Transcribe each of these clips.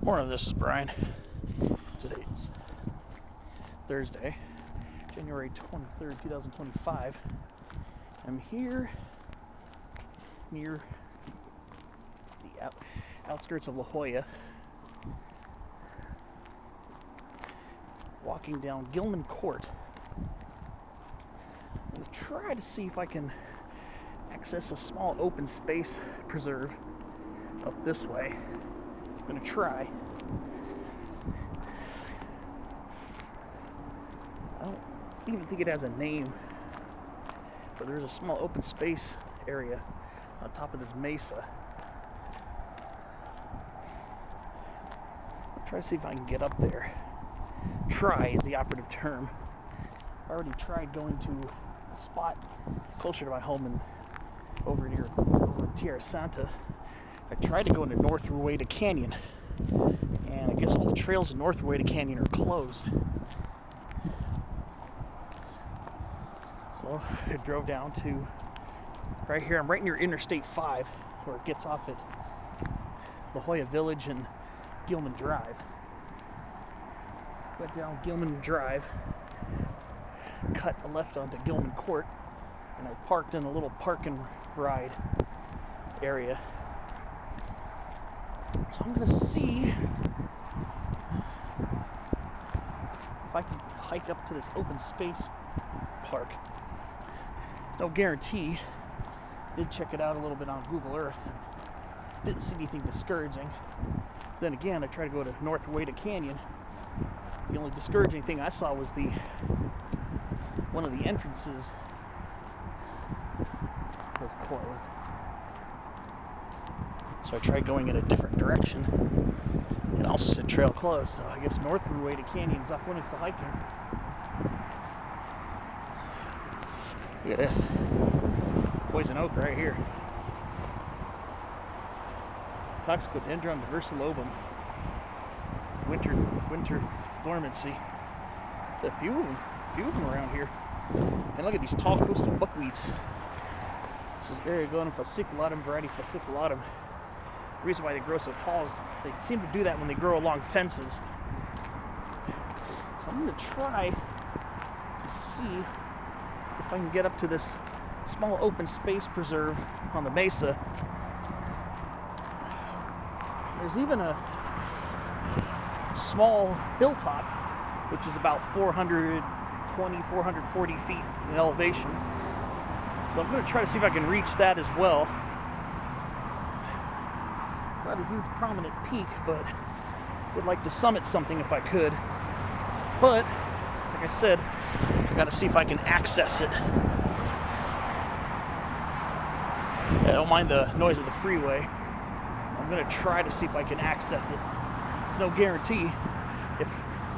Morning, this is Brian. Today's Thursday, January 23rd, 2025. I'm here near the outskirts of La Jolla, walking down Gilman Court. I'm going to try to see if I can access a small open space preserve up this way. I'm going to try. I don't even think it has a name, but there's a small open space area on top of this mesa. I'll try to see if I can get up there. Try is the operative term. I already tried going to a spot closer to my home and over Tierra Santa. I tried to go into North Rueda Canyon, and I guess all the trails in North Rueda Canyon are closed. So I drove down to right here. I'm right near Interstate 5, where it gets off at La Jolla Village and Gilman Drive. Went down Gilman Drive, cut a left onto Gilman Court, and I parked in a little park and ride area. So I'm going to see if I can hike up to this open space park. No guarantee. Did check it out a little bit on Google Earth. Didn't see anything discouraging. Then again, I tried to go to North Rueda Canyon. The only discouraging thing I saw was one of the entrances was closed. So I tried going in a different direction. It also said trail closed, so I guess North Rueda Canyon is off limits to hiking. Look at this. Poison oak right here. Toxicodendron diversilobum. Winter dormancy. A few of them around here. And look at these tall coastal buckwheats. This is Aragonum fasciculatum, variety fasciculatum. The reason why they grow so tall is they seem to do that when they grow along fences. So I'm going to try to see if I can get up to this small open space preserve on the mesa. There's even a small hilltop, which is about 420, 440 feet in elevation. So I'm going to try to see if I can reach that as well. Not a huge prominent peak, but would like to summit something if I could. But, like I said, I got to see if I can access it. I don't mind the noise of the freeway. I'm going to try to see if I can access it. There's no guarantee.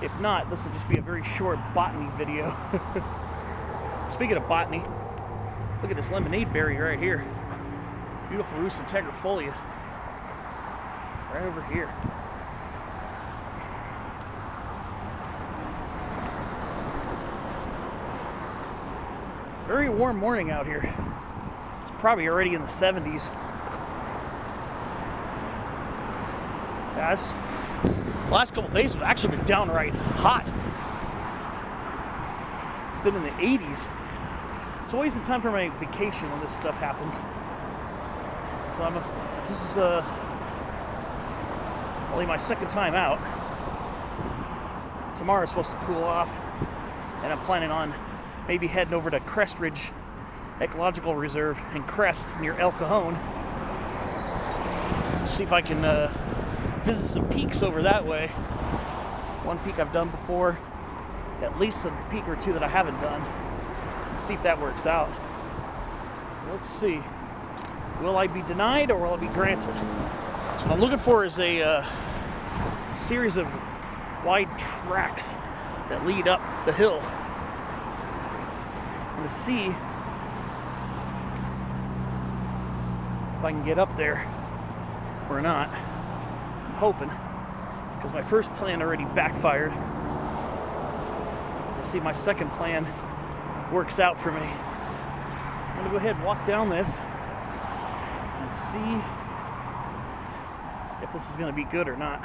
If not, this will just be a very short botany video. Speaking of botany, look at this lemonade berry right here. Beautiful Rus integrifolia. Right over here. It's a very warm morning out here. It's probably already in the 70s. Guys, the last couple of days have actually been downright hot. It's been in the 80s. It's always the time for my vacation when this stuff happens. So this is only my second time out. Tomorrow's supposed to cool off, and I'm planning on maybe heading over to Crest Ridge Ecological Reserve in Crest near El Cajon. See if I can visit some peaks over that way. One peak I've done before, at least a peak or two that I haven't done, and see if that works out. So let's see. Will I be denied or will I be granted? So what I'm looking for is a series of wide tracks that lead up the hill. I'm going to see if I can get up there or not. I'm hoping, because my first plan already backfired. Let's see if my second plan works out for me. I'm going to go ahead and walk down this and see if this is going to be good or not.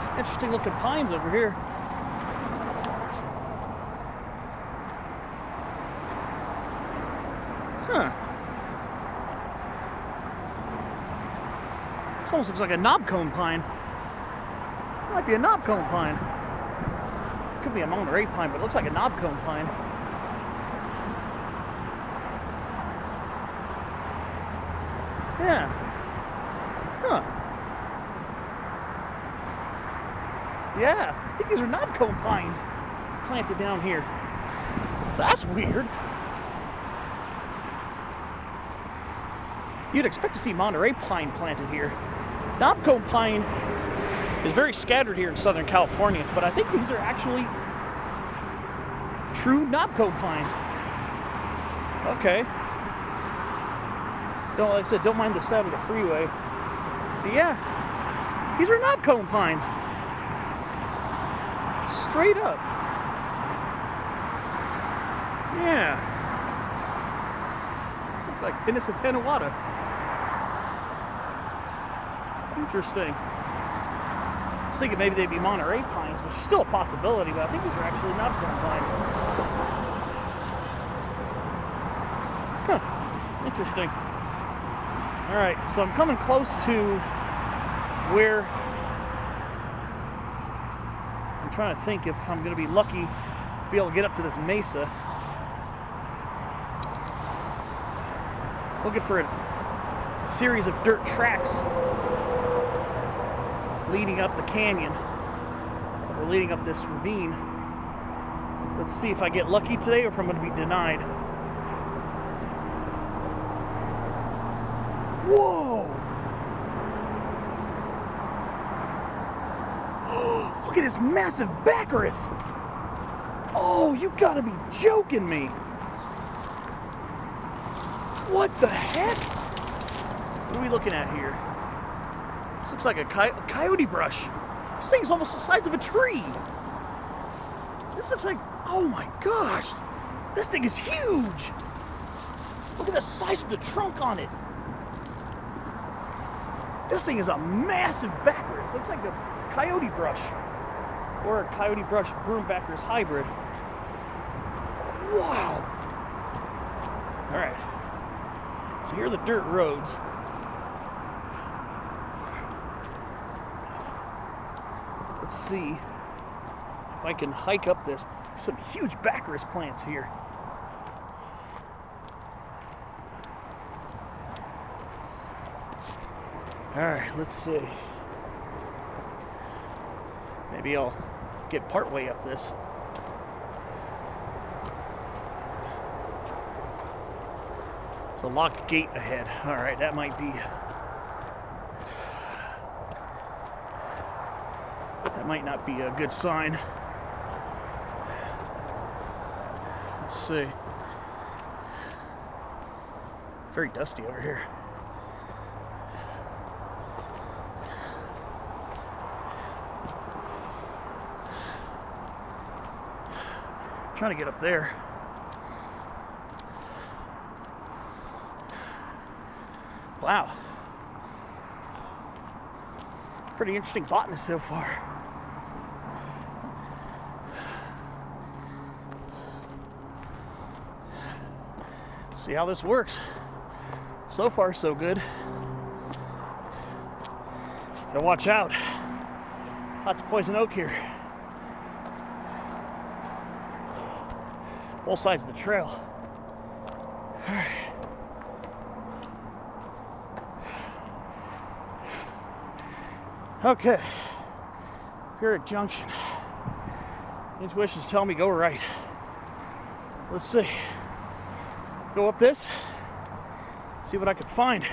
Some interesting looking pines over here. Huh. This almost looks like a knobcone pine. Might be a knobcone pine. Could be a Monterey pine, but it looks like a knobcone pine. Yeah. Huh. Yeah, I think these are knobcone pines planted down here. That's weird. You'd expect to see Monterey pine planted here. Knobcone pine is very scattered here in Southern California, but I think these are actually true knobcone pines. Okay. Like I said, don't mind the sound of the freeway. But yeah, these are knobcone pines. Straight up. Yeah. Look like Pinnasatanawada. Interesting. I was thinking maybe they'd be Monterey pines, which is still a possibility, but I think these are actually knobcone pines. Huh. Interesting. Alright, so I'm coming close to where I'm trying to think if I'm going to be lucky to be able to get up to this mesa. Looking for a series of dirt tracks leading up the canyon, or leading up this ravine. Let's see if I get lucky today or if I'm going to be denied. Whoa! Look at this massive baccaris! Oh, you gotta be joking me! What the heck? What are we looking at here? This looks like a coyote brush. This thing's almost the size of a tree. This looks like, oh my gosh, this thing is huge. Look at the size of the trunk on it. This thing is a massive baccaris. Looks like a coyote brush or a coyote brush broom baccaris hybrid. Wow. All right. So here are the dirt roads. Let's see if I can hike up this. There's some huge baccaris plants here. All right, let's see. Maybe I'll get part way up this. There's a locked gate ahead. All right, that might be. That might not be a good sign. Let's see. Very dusty over here. Trying to get up there. Wow. Pretty interesting botanist so far. See how this works. So far, so good. Gotta watch out. Lots of poison oak here. Both sides of the trail. All right. Okay. Here at Junction. Intuition's telling me go right. Let's see. Go up this. See what I can find.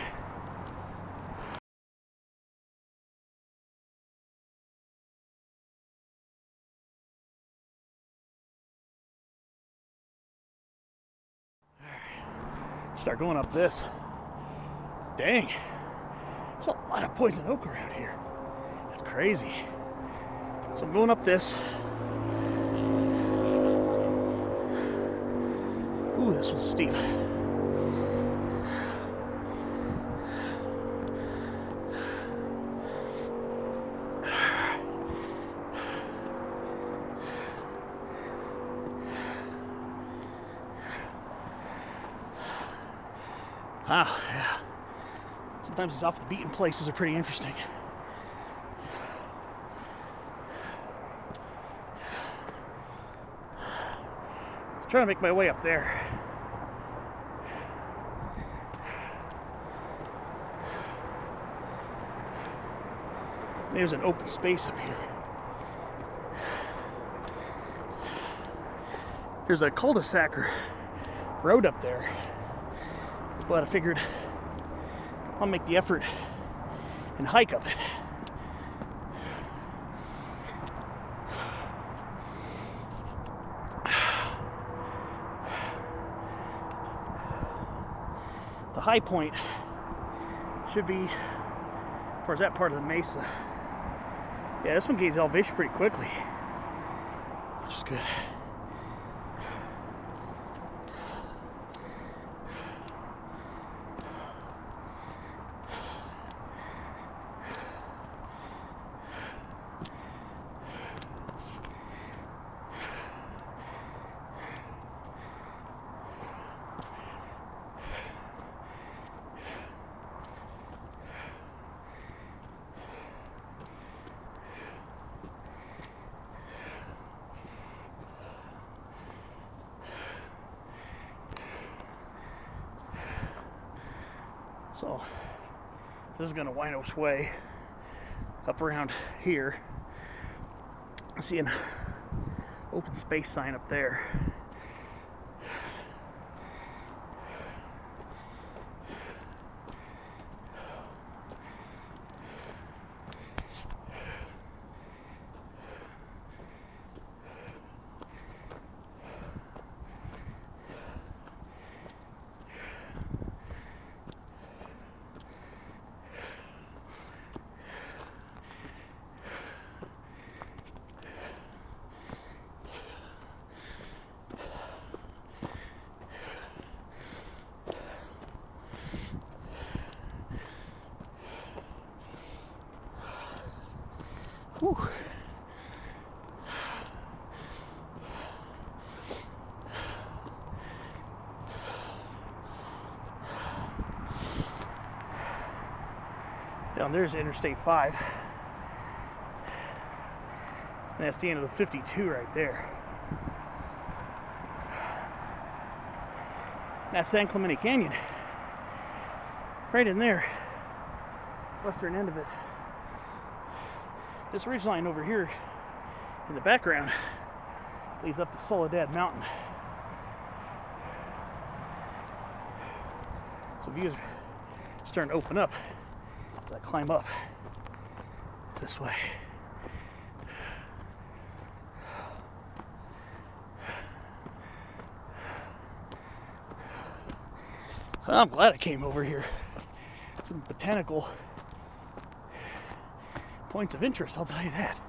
Start going up this. Dang. There's a lot of poison oak around here. That's crazy. So I'm going up this. Ooh, this one's steep. Wow, yeah. Sometimes these off the beaten places are pretty interesting. I'm trying to make my way up there. There's an open space up here. There's a cul-de-sac road up there, but I figured I'll make the effort and hike up it. The high point should be towards that part of the mesa. Yeah, this one gains elevation pretty quickly, which is good. So this is going to wind its way up around here. I see an open space sign up there. Whew. Down there's Interstate 5. And that's the end of the 52 right there. That's San Clemente Canyon. Right in there. Western end of it. This ridge line over here in the background leads up to Soledad Mountain. So views are starting to open up as I climb up this way. I'm glad I came over here. Some botanical points of interest, I'll tell you that.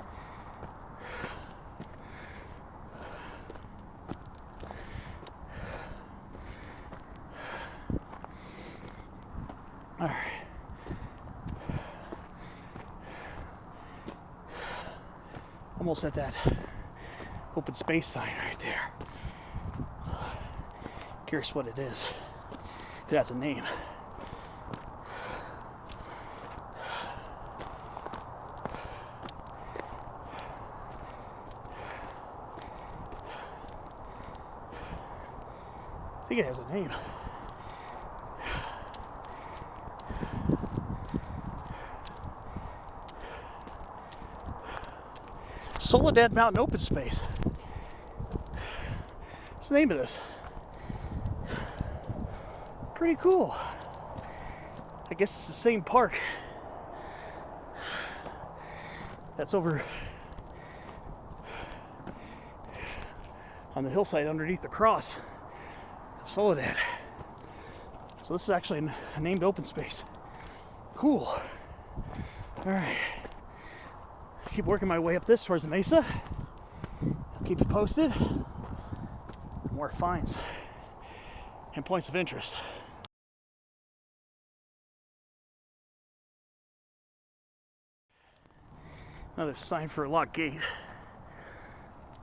All right. Almost at that open space sign right there. Curious what it is. If it has a name. I think it has a name. Soledad Mountain Open Space. What's the name of this? Pretty cool. I guess it's the same park that's over on the hillside underneath the cross of Soledad. So this is actually a named open space. Cool. All right. Keep working my way up this towards the mesa. I'll keep you posted. More finds and points of interest. Another sign for a locked gate.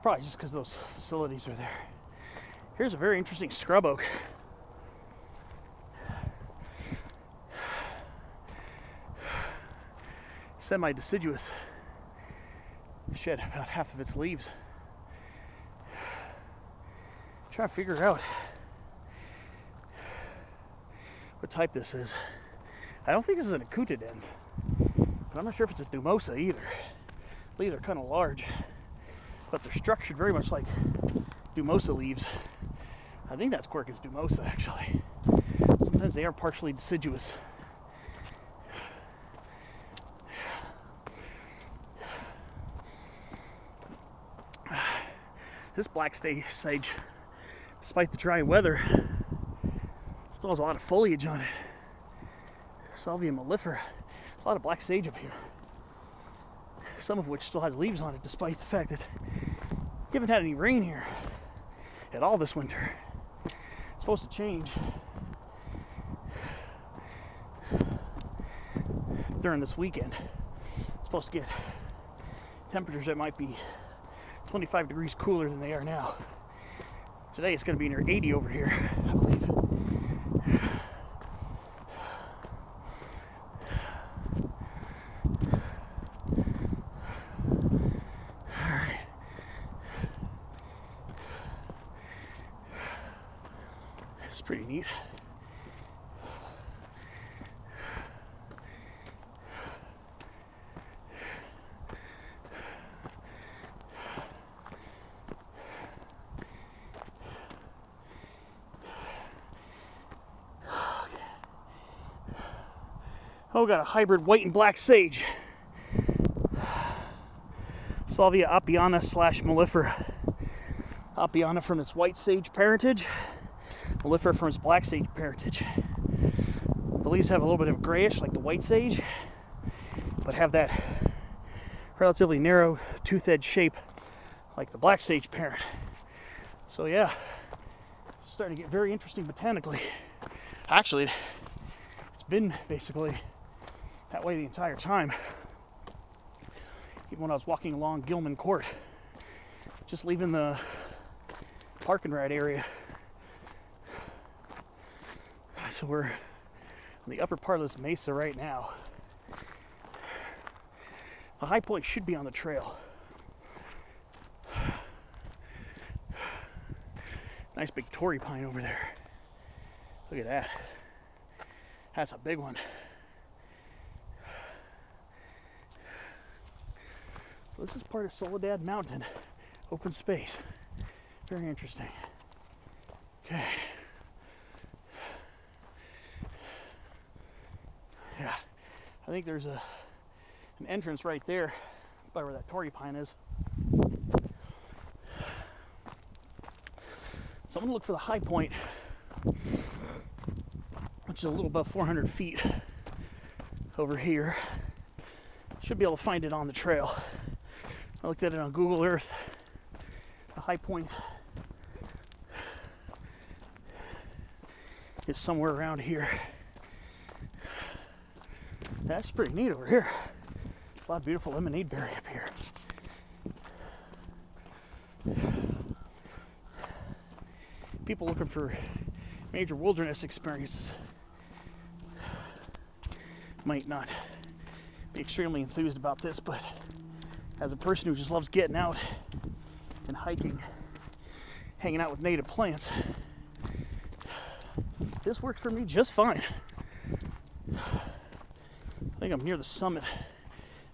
Probably just because those facilities are there. Here's a very interesting scrub oak. semi-deciduous, shed about half of its leaves. Trying to figure out what type this is. I don't think this is an Acutidens, but I'm not sure if it's a Dumosa either. Leaves are kind of large, but they're structured very much like Dumosa leaves. I think that's Quercus Dumosa, actually. Sometimes they are partially deciduous. This black sage, despite the dry weather, still has a lot of foliage on it. Salvia mellifera. A lot of black sage up here. Some of which still has leaves on it, despite the fact that we haven't had any rain here at all this winter. It's supposed to change during this weekend. It's supposed to get temperatures that might be 25 degrees cooler than they are now. Today it's going to be near 80 over here, I believe. Alright. It's pretty neat. Oh, we got a hybrid white and black sage. Salvia apiana / mellifera. Apiana from its white sage parentage, mellifera from its black sage parentage. The leaves have a little bit of grayish like the white sage, but have that relatively narrow tooth-edged shape like the black sage parent. So yeah, it's starting to get very interesting botanically. Actually, it's been basically that way the entire time. Even when I was walking along Gilman Court, just leaving the park and ride area. So we're on the upper part of this mesa right now. The high point should be on the trail. Nice big Torrey pine over there. Look at that. That's a big one. So this is part of Soledad Mountain Open Space. Very interesting. Okay. Yeah, I think there's an entrance right there by where that Torrey pine is. So I'm going to look for the high point, which is a little above 400 feet over here. Should be able to find it on the trail. I looked at it on Google Earth. The high point is somewhere around here. That's pretty neat over here. A lot of beautiful lemonade berry up here. People looking for major wilderness experiences might not be extremely enthused about this, but as a person who just loves getting out and hiking, hanging out with native plants, this works for me just fine. I think I'm near the summit.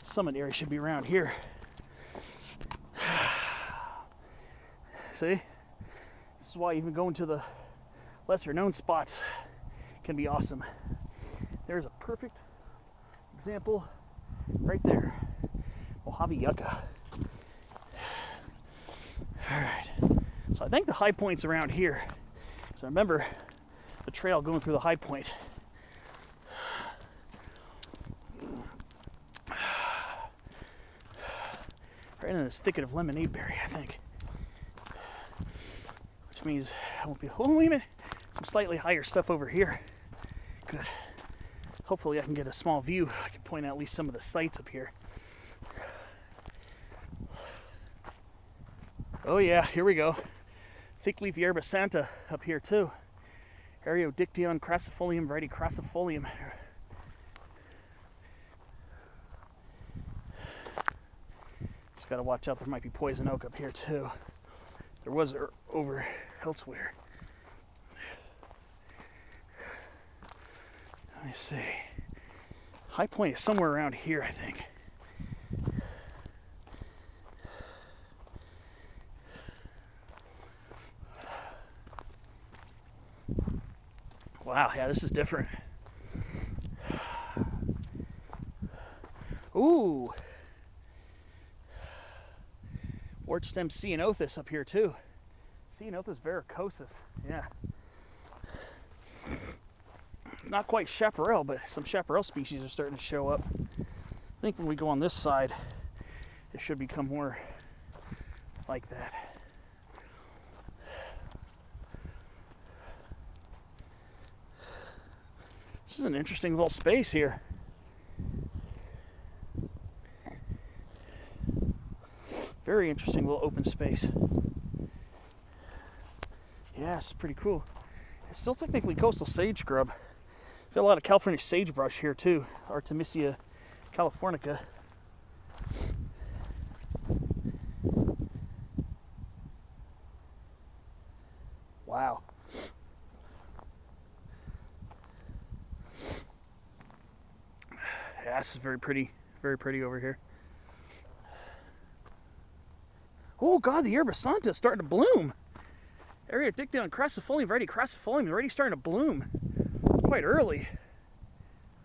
Summit area should be around here. See? This is why even going to the lesser known spots can be awesome. There's a perfect example right there. Mojave yucca. Alright. So I think the high point's around here. So remember the trail going through the high point. Right in this thicket of lemonade berry, I think. Which means I won't be. Oh, wait a minute. Some slightly higher stuff over here. Good. Hopefully I can get a small view. I can point out at least some of the sights up here. Oh yeah, here we go. Thickleaf yerba santa up here too. Areodictyon crassifolium variety crassifolium. Just gotta watch out, there might be poison oak up here too. There was over elsewhere. Let me see. High point is somewhere around here, I think. Wow, yeah, this is different. Ooh. Wart stem ceanothus up here too. Ceanothus varicosus, yeah. Not quite chaparral, but some chaparral species are starting to show up. I think when we go on this side, it should become more like that. This is an interesting little space here. Very interesting little open space. Yeah, it's pretty cool. It's still technically coastal sage scrub. Got a lot of California sagebrush here too, Artemisia californica. Wow. Yeah, this is very pretty over here. Oh God, the Yerba Santa is starting to bloom. Area dictyon crassifolium, crassifolium already starting to bloom. Quite early.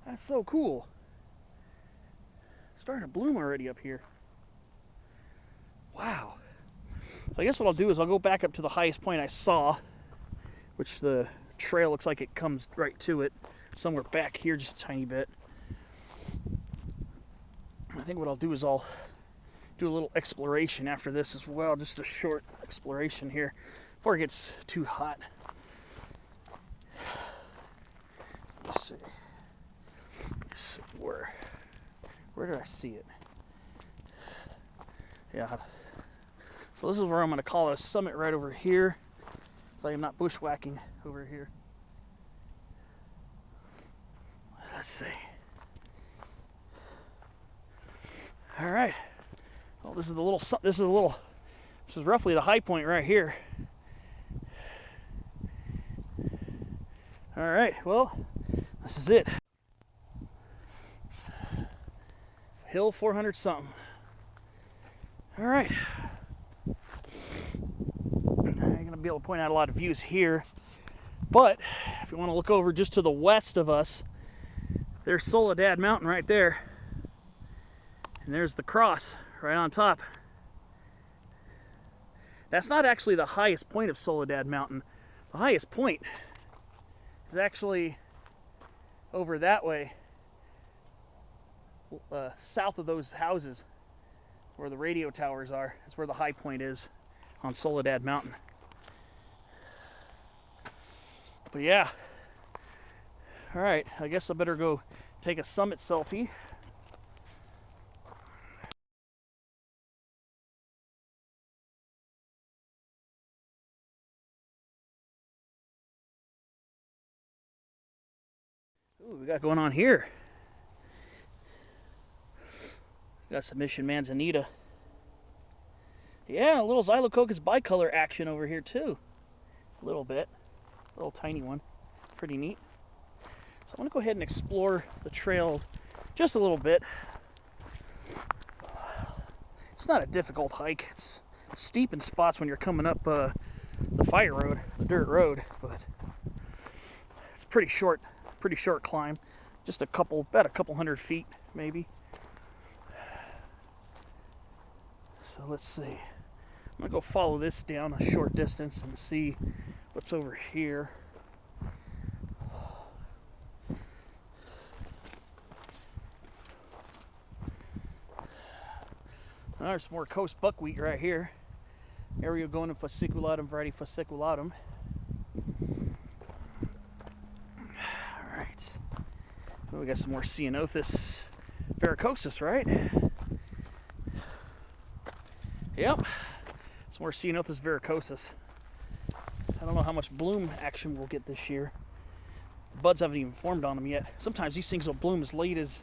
That's so cool. Starting to bloom already up here. Wow. So I guess what I'll do is I'll go back up to the highest point I saw, which the trail looks like it comes right to it, somewhere back here just a tiny bit. I think what I'll do is I'll do a little exploration after this as well, just a short exploration here before it gets too hot. Let's see. Where did I see it? Yeah. So this is where I'm going to call it a summit right over here. So I am not bushwhacking over here. Let's see. All right. Well, this is roughly the high point right here. All right. Well, this is it. Hill 400 something. All right. I'm going to be able to point out a lot of views here, but if you want to look over just to the west of us, there's Soledad Mountain right there, and there's the cross right on top. That's not actually the highest point of Soledad Mountain. The highest point is actually over that way, south of those houses where the radio towers are. That's where the high point is on Soledad Mountain. But yeah, all right, I guess I better go take a summit selfie. Ooh, what we got going on here? We got submission manzanita. Yeah, a little Xylococcus bicolor action over here too. A little bit. A little tiny one. Pretty neat. So I'm going to go ahead and explore the trail just a little bit. It's not a difficult hike. It's steep in spots when you're coming up the fire road, the dirt road, but it's a pretty short climb. Just about a couple hundred feet maybe. So let's see. I'm going to go follow this down a short distance and see what's over here. There's more coast buckwheat right here. Eriogonum fasciculatum, variety fasciculatum. All right. Well, we got some more Ceanothus varicosus, right? Yep. Some more Ceanothus varicosus. I don't know how much bloom action we'll get this year. The buds haven't even formed on them yet. Sometimes these things will bloom as late as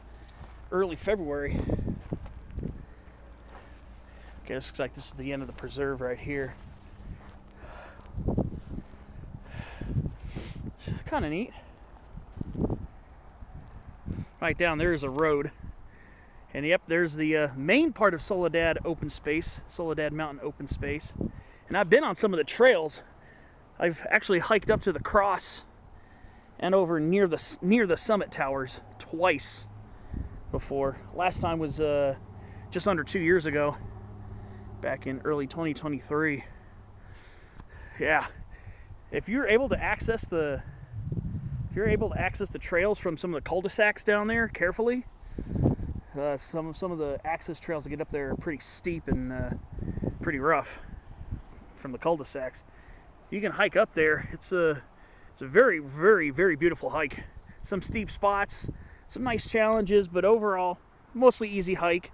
early February. Okay, this looks like this is the end of the preserve right here. Kind of neat. Right down there is a road. And yep, there's the main part of Soledad Open Space, Soledad Mountain Open Space. And I've been on some of the trails. I've actually hiked up to the cross and over near the summit towers twice before. Last time was just under 2 years ago, back in early 2023. Yeah, if you're able to access the trails from some of the cul-de-sacs down there carefully, some of the access trails to get up there are pretty steep and pretty rough from the cul-de-sacs. You can hike up there. It's a very, very, very beautiful hike. Some steep spots, some nice challenges, but overall mostly easy hike,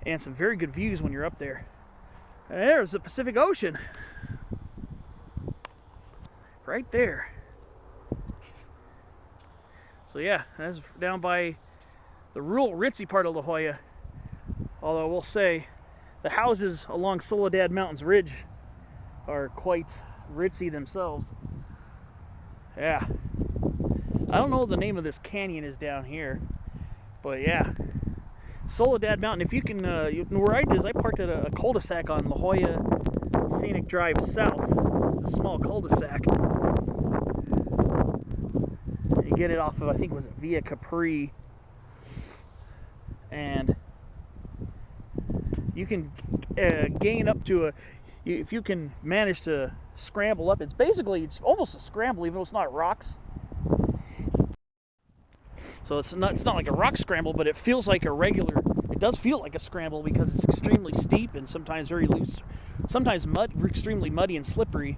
and some very good views when you're up there. And there's the Pacific Ocean right there. So yeah, that's down by the rural ritzy part of La Jolla. Although I will say the houses along Soledad Mountain's ridge are quite ritzy themselves. Yeah, I don't know what the name of this canyon is down here, but yeah, Soledad Mountain. If you can, where I did is I parked at a cul-de-sac on La Jolla Scenic Drive South. It's a small cul-de-sac. You get it off of, I think it was Via Capri, and you can gain up to if you can manage to scramble up. It's almost a scramble, even though it's not rocks. So it's not like a rock scramble, but it feels like it does feel like a scramble because it's extremely steep and sometimes very loose, sometimes extremely muddy and slippery.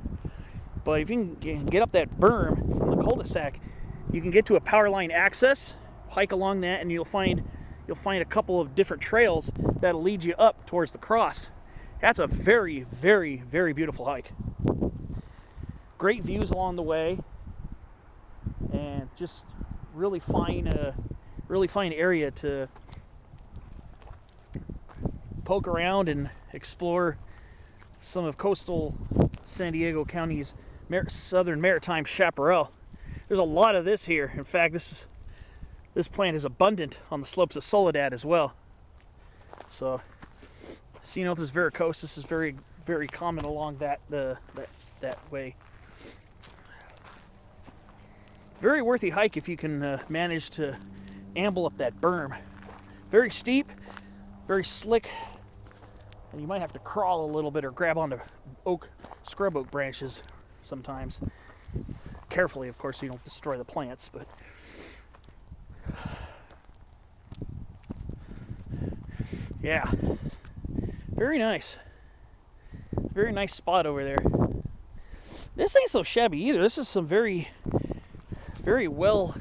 But if you can get up that berm from the cul-de-sac, you can get to a power line access, hike along that, and you'll find a couple of different trails that'll lead you up towards the cross. That's a very, very, very beautiful hike. Great views along the way, and just really fine area to poke around and explore some of coastal San Diego County's southern maritime chaparral. There's a lot of this here. In fact, this plant is abundant on the slopes of Soledad as well. So, Ceanothus verrucosus, this is very, very common along that way. Very worthy hike if you can manage to amble up that berm. Very steep, very slick, and you might have to crawl a little bit or grab onto scrub oak branches sometimes. Carefully, of course, so you don't destroy the plants, but yeah, very nice. Very nice spot over there. This ain't so shabby either. This is some very well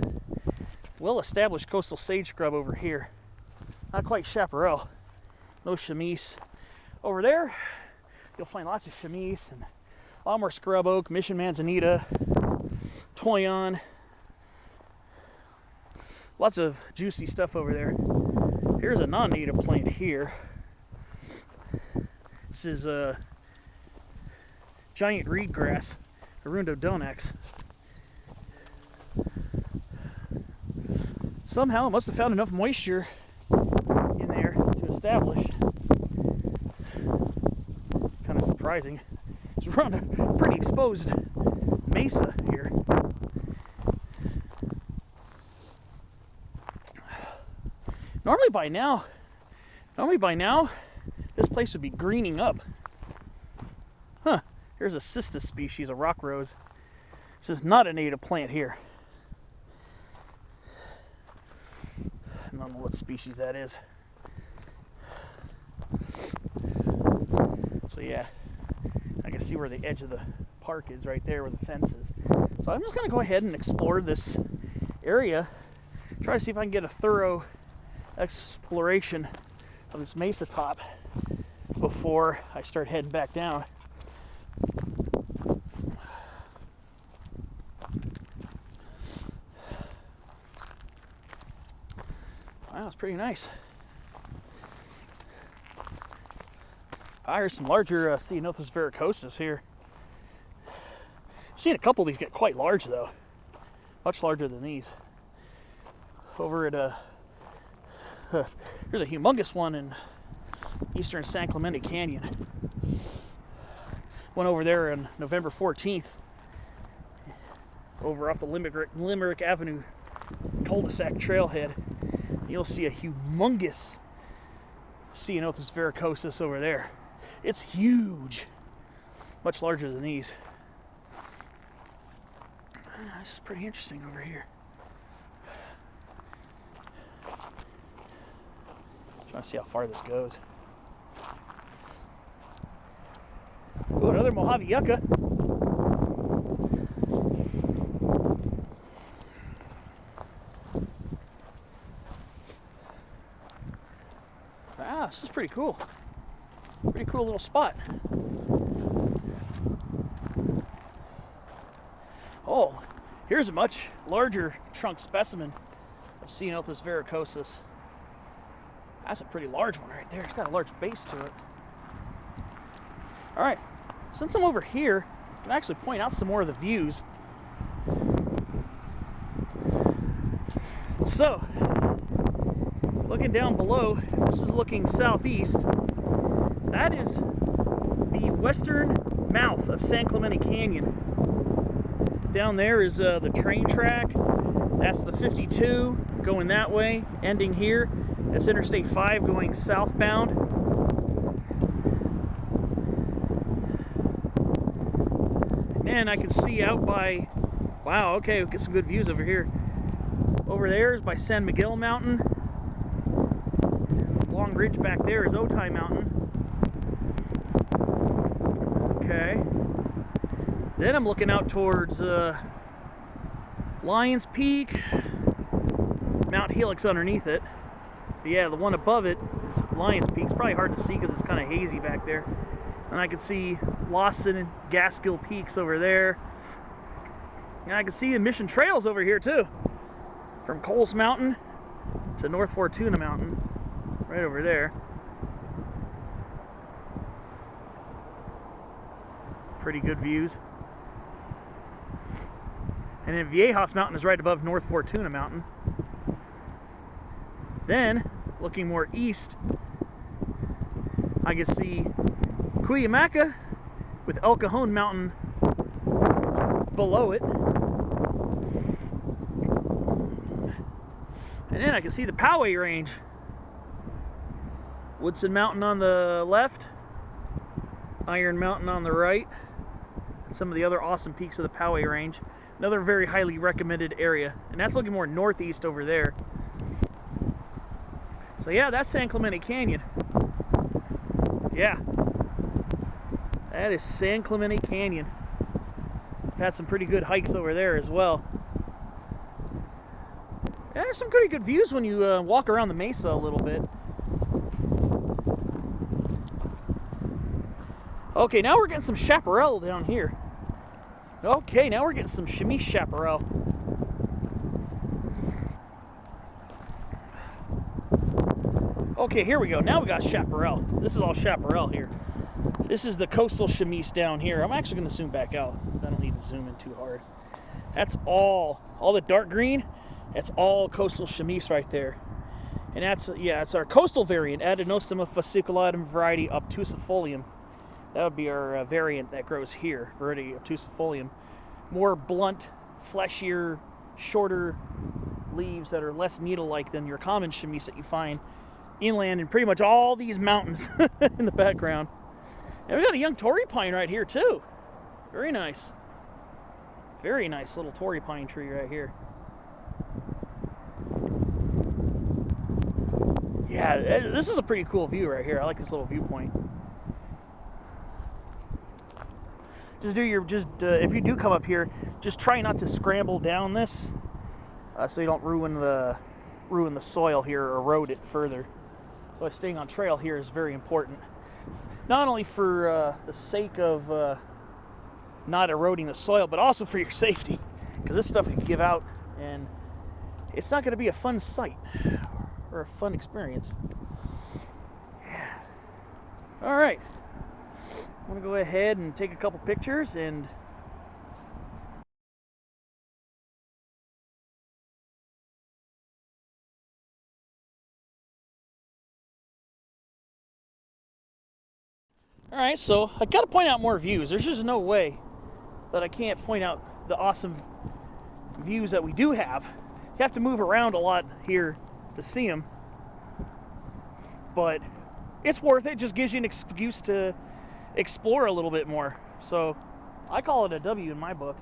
established coastal sage scrub over here. Not quite chaparral. No chamise. Over there, you'll find lots of chamise and a lot more scrub oak, mission manzanita, toyon. Lots of juicy stuff over there. Here's a non-native plant here. This is a giant reed grass, Arundo donax. Somehow it must have found enough moisture in there to establish. Kind of surprising. We're on a pretty exposed mesa here. Normally by now, this place would be greening up. Huh, here's a cistus species, a rock rose. This is not a native plant here. I don't know what species that is. So yeah, I can see where the edge of the park is right there where the fence is. So I'm just going to go ahead and explore this area, try to see if I can get a thorough exploration of this mesa top before I start heading back down. Wow, it's pretty nice. There's some larger Ceanothus verrucosus here. I've seen a couple of these get quite large though, much larger than these. Over at here's a humongous one in eastern San Clemente Canyon. Went over there on November 14th, over off the Limerick Avenue cul-de-sac trailhead. You'll see a humongous Ceanothus verrucosus over there. It's huge, much larger than these. This is pretty interesting over here. Trying to see how far this goes. Ooh, another Mojave yucca. Wow, this is pretty cool. Pretty cool little spot. Oh, here's a much larger trunk specimen of Ceanothus verrucosus. That's a pretty large one right there. It's got a large base to it. All right, since I'm over here, I can actually point out some more of the views. So, looking down below, this is looking southeast. That is the western mouth of San Clemente Canyon. Down there is the train track. That's the 52 going that way, ending here. That's Interstate 5 going southbound. And I can see out by, wow, okay, we'll get some good views over here. Over there is by San Miguel Mountain. And long ridge back there is Otay Mountain. Okay. Then I'm looking out towards Lions Peak, Mount Helix underneath it. But yeah, the one above it is Lions Peak. It's probably hard to see because it's kind of hazy back there. And I can see Lawson and Gaskill Peaks over there. And I can see the Mission Trails over here too. From Coles Mountain to North Fortuna Mountain, right over there. Pretty good views. And then Viejas Mountain is right above North Fortuna Mountain. Then, looking more east, I can see Cuyamaca with El Cajon Mountain below it. And then I can see the Powell Range. Woodson Mountain on the left, Iron Mountain on the right, and some of the other awesome peaks of the Powell Range. Another very highly recommended area. And that's looking more northeast over there. So yeah, that's San Clemente Canyon. Yeah. That is San Clemente Canyon. I've had some pretty good hikes over there as well. Yeah, there's some pretty good views when you walk around the mesa a little bit. Okay, now we're getting some chaparral down here. Okay, now we're getting some chamise chaparral. Okay, here we go. Now we got chaparral. This is all chaparral here. This is the coastal chamise down here. I'm actually going to zoom back out. I don't need to zoom in too hard. That's all the dark green. That's all coastal chamise right there. And that's, yeah, it's our coastal variant, Adenosoma fasciculatum variety obtusifolium. That would be our variant that grows here, variety obtusifolium. More blunt, fleshier, shorter leaves that are less needle-like than your common chamise that you find inland in pretty much all these mountains in the background. And we got a young Torrey pine right here too. Very nice. Very nice little Torrey pine tree right here. Yeah, this is a pretty cool view right here. I like this little viewpoint. Just if you do come up here, just try not to scramble down this, so you don't ruin the soil here or erode it further. So staying on trail here is very important, not only for the sake of not eroding the soil, but also for your safety, because this stuff can give out, and it's not going to be a fun sight or a fun experience. Yeah. All right, go ahead and take a couple pictures and all right, so I got to point out more views. There's just no way that I can't point out the awesome views that we do have. You have to move around a lot here to see them, but it's worth it. It just gives you an excuse to explore a little bit more. So I call it a W in my book.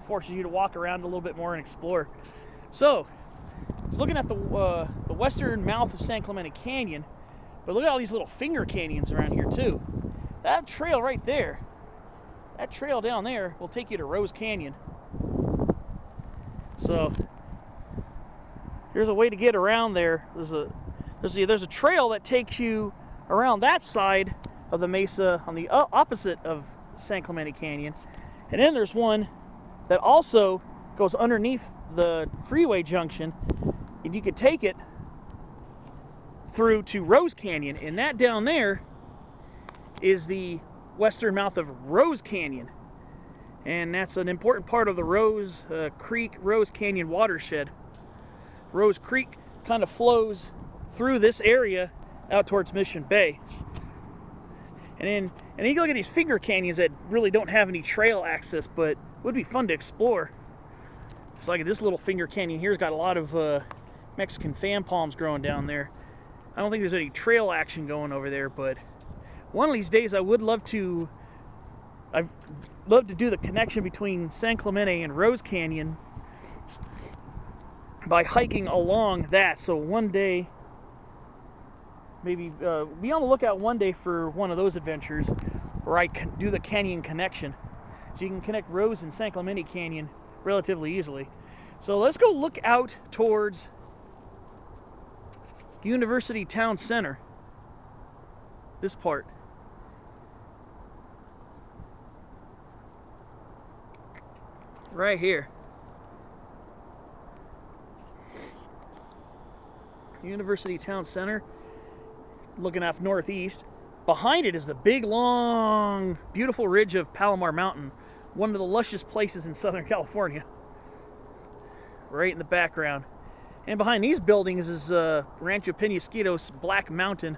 It forces you to walk around a little bit more and explore. So looking at the western mouth of San Clemente Canyon, but look at all these little finger canyons around here too. That trail right there, that trail down there will take you to Rose Canyon. So here's a way to get around there. There's a trail that takes you around that side of the mesa on the opposite of San Clemente Canyon, and then there's one that also goes underneath the freeway junction, and you could take it through to Rose Canyon, and that down there is the western mouth of Rose Canyon, and that's an important part of the Rose Creek Rose Canyon watershed. Rose Creek kind of flows through this area out towards Mission Bay, and then you can look at these finger canyons that really don't have any trail access, but would be fun to explore. It's like this little finger canyon here's got a lot of Mexican fan palms growing down there. I don't think there's any trail action going over there, but one of these days I'd love to do the connection between San Clemente and Rose Canyon by hiking along that. So one day, maybe be on the lookout one day for one of those adventures where I can do the canyon connection. So you can connect Rose and San Clemente Canyon relatively easily. So let's go look out towards University Town Center. This part. Right here. University Town Center. Looking off northeast. Behind it is the big, long, beautiful ridge of Palomar Mountain. One of the luscious places in Southern California. Right in the background. And behind these buildings is Rancho Penasquitos Black Mountain,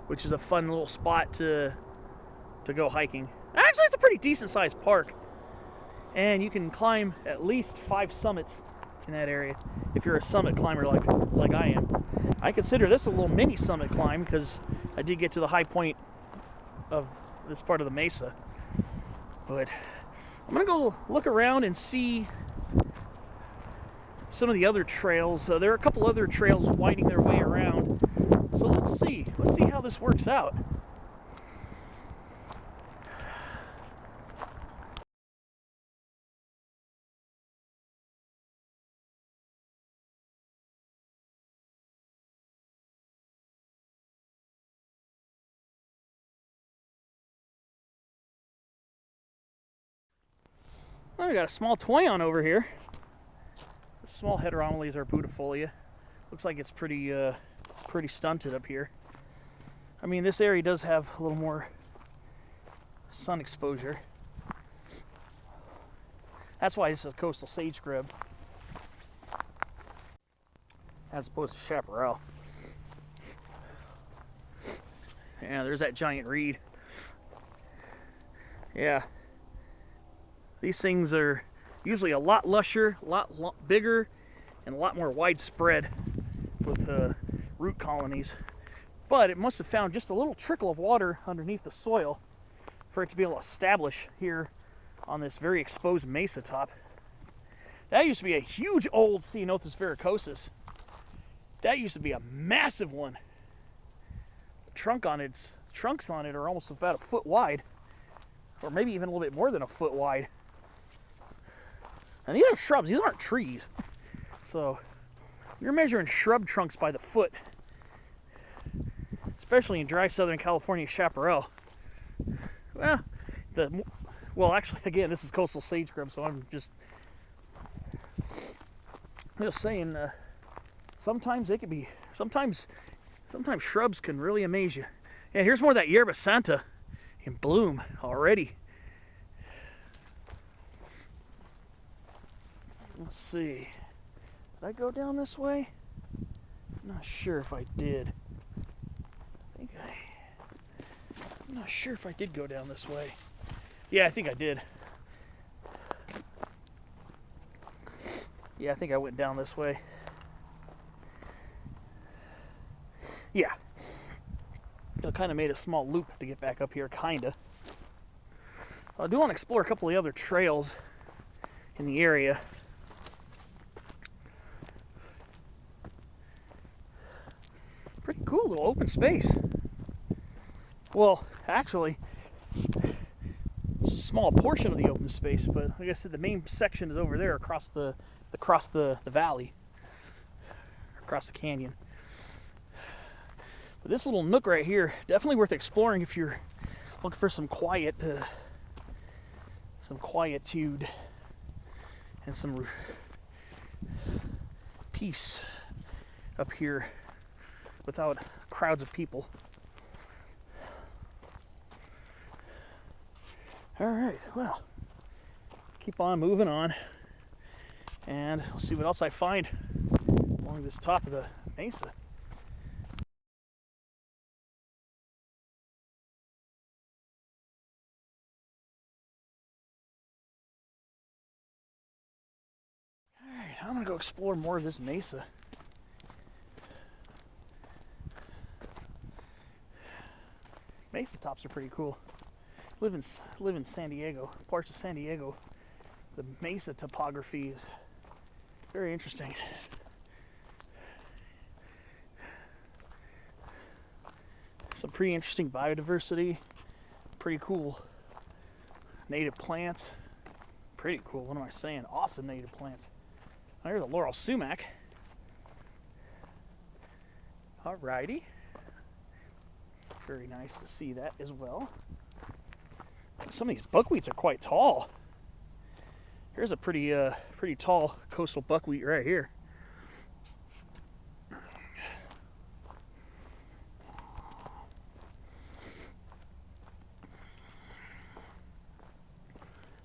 which is a fun little spot to go hiking. Actually, it's a pretty decent sized park. And you can climb at least 5 summits in that area if you're a summit climber like I am. I consider this a little mini summit climb because I did get to the high point of this part of the mesa. But I'm gonna go look around and see some of the other trails. There are a couple other trails winding their way around. So let's see how this works out. Well, we got a small toy on over here. The small heteromeles arbustifolia. Looks like it's pretty stunted up here. I mean, this area does have a little more sun exposure. That's why this is coastal sage scrub as opposed to chaparral. Yeah, there's that giant reed. Yeah. These things are usually a lot lusher, a lot bigger, and a lot more widespread with root colonies. But it must have found just a little trickle of water underneath the soil for it to be able to establish here on this very exposed mesa top. That used to be a huge old Ceanothus verrucosus. That used to be a massive one. The trunks on it are almost about a foot wide, or maybe even a little bit more than a foot wide. And these are shrubs, these aren't trees. So you're measuring shrub trunks by the foot, especially in dry Southern California chaparral. Well, actually, again, this is coastal sage scrub, so I'm just saying. Sometimes they could be. Sometimes shrubs can really amaze you. Yeah, here's more of that yerba santa. in bloom already. Let's see. Did I go down this way? I'm not sure if I did. I'm not sure if I did go down this way. Yeah, I think I did. Yeah, I think I went down this way. Yeah. I kind of made a small loop to get back up here, kind of. I do want to explore a couple of the other trails in the area. Pretty cool little open space. Well, actually, it's a small portion of the open space, but like I said, the main section is over there across the valley, across the canyon. But this little nook right here, definitely worth exploring if you're looking for some quiet, some quietude and some peace up here without crowds of people. All right, well, keep on moving on, and we'll see what else I find along this top of the mesa. All right, I'm gonna go explore more of this mesa. Mesa tops are pretty cool. Live in San Diego, parts of San Diego. The mesa topography is very interesting. Some pretty interesting biodiversity, pretty cool native plants. Pretty cool, what am I saying? Awesome native plants. There's a laurel sumac. Alrighty. Very nice to see that as well. Some of these buckwheats are quite tall. Here's a pretty tall coastal buckwheat right here. So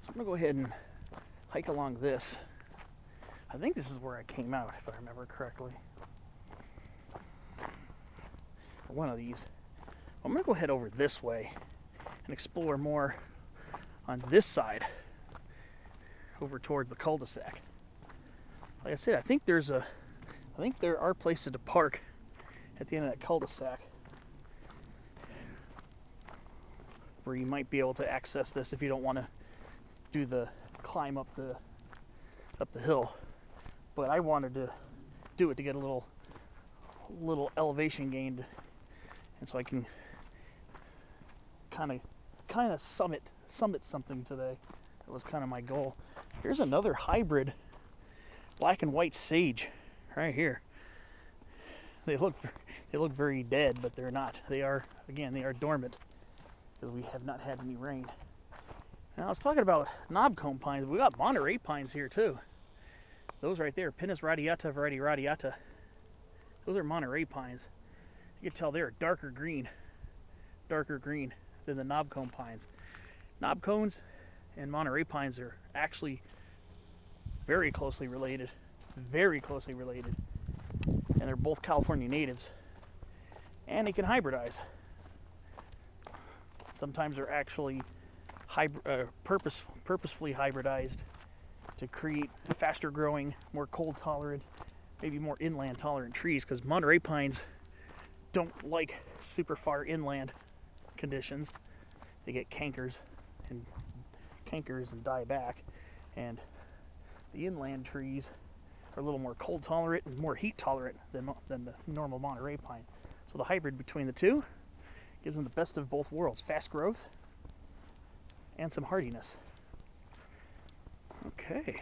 I'm gonna go ahead and hike along this. I think this is where I came out, if I remember correctly. Or one of these. I'm gonna go head over this way and explore more on this side, over towards the cul-de-sac. Like I said, I think there are places to park at the end of that cul-de-sac where you might be able to access this if you don't want to do the climb up the hill. But I wanted to do it to get a little elevation gained, and so I can kind of summit something today. That was kind of my goal. Here's another hybrid black and white sage right here. They look very dead, but they're not. They are dormant because we have not had any rain. Now I was talking about knobcomb pines. We got Monterey pines here too. Those right there, Pinus radiata, variety radiata. Those are Monterey pines. You can tell they're darker green than the knobcomb pines. Knobcombs and Monterey pines are actually very closely related, and they're both California natives, and they can hybridize. Sometimes they're actually purposefully hybridized to create faster growing, more cold tolerant, maybe more inland tolerant trees, because Monterey pines don't like super far inland conditions. They get cankers and die back, and the inland trees are a little more cold tolerant and more heat tolerant than the normal Monterey pine. So the hybrid between the two gives them the best of both worlds: fast growth and some hardiness. Okay.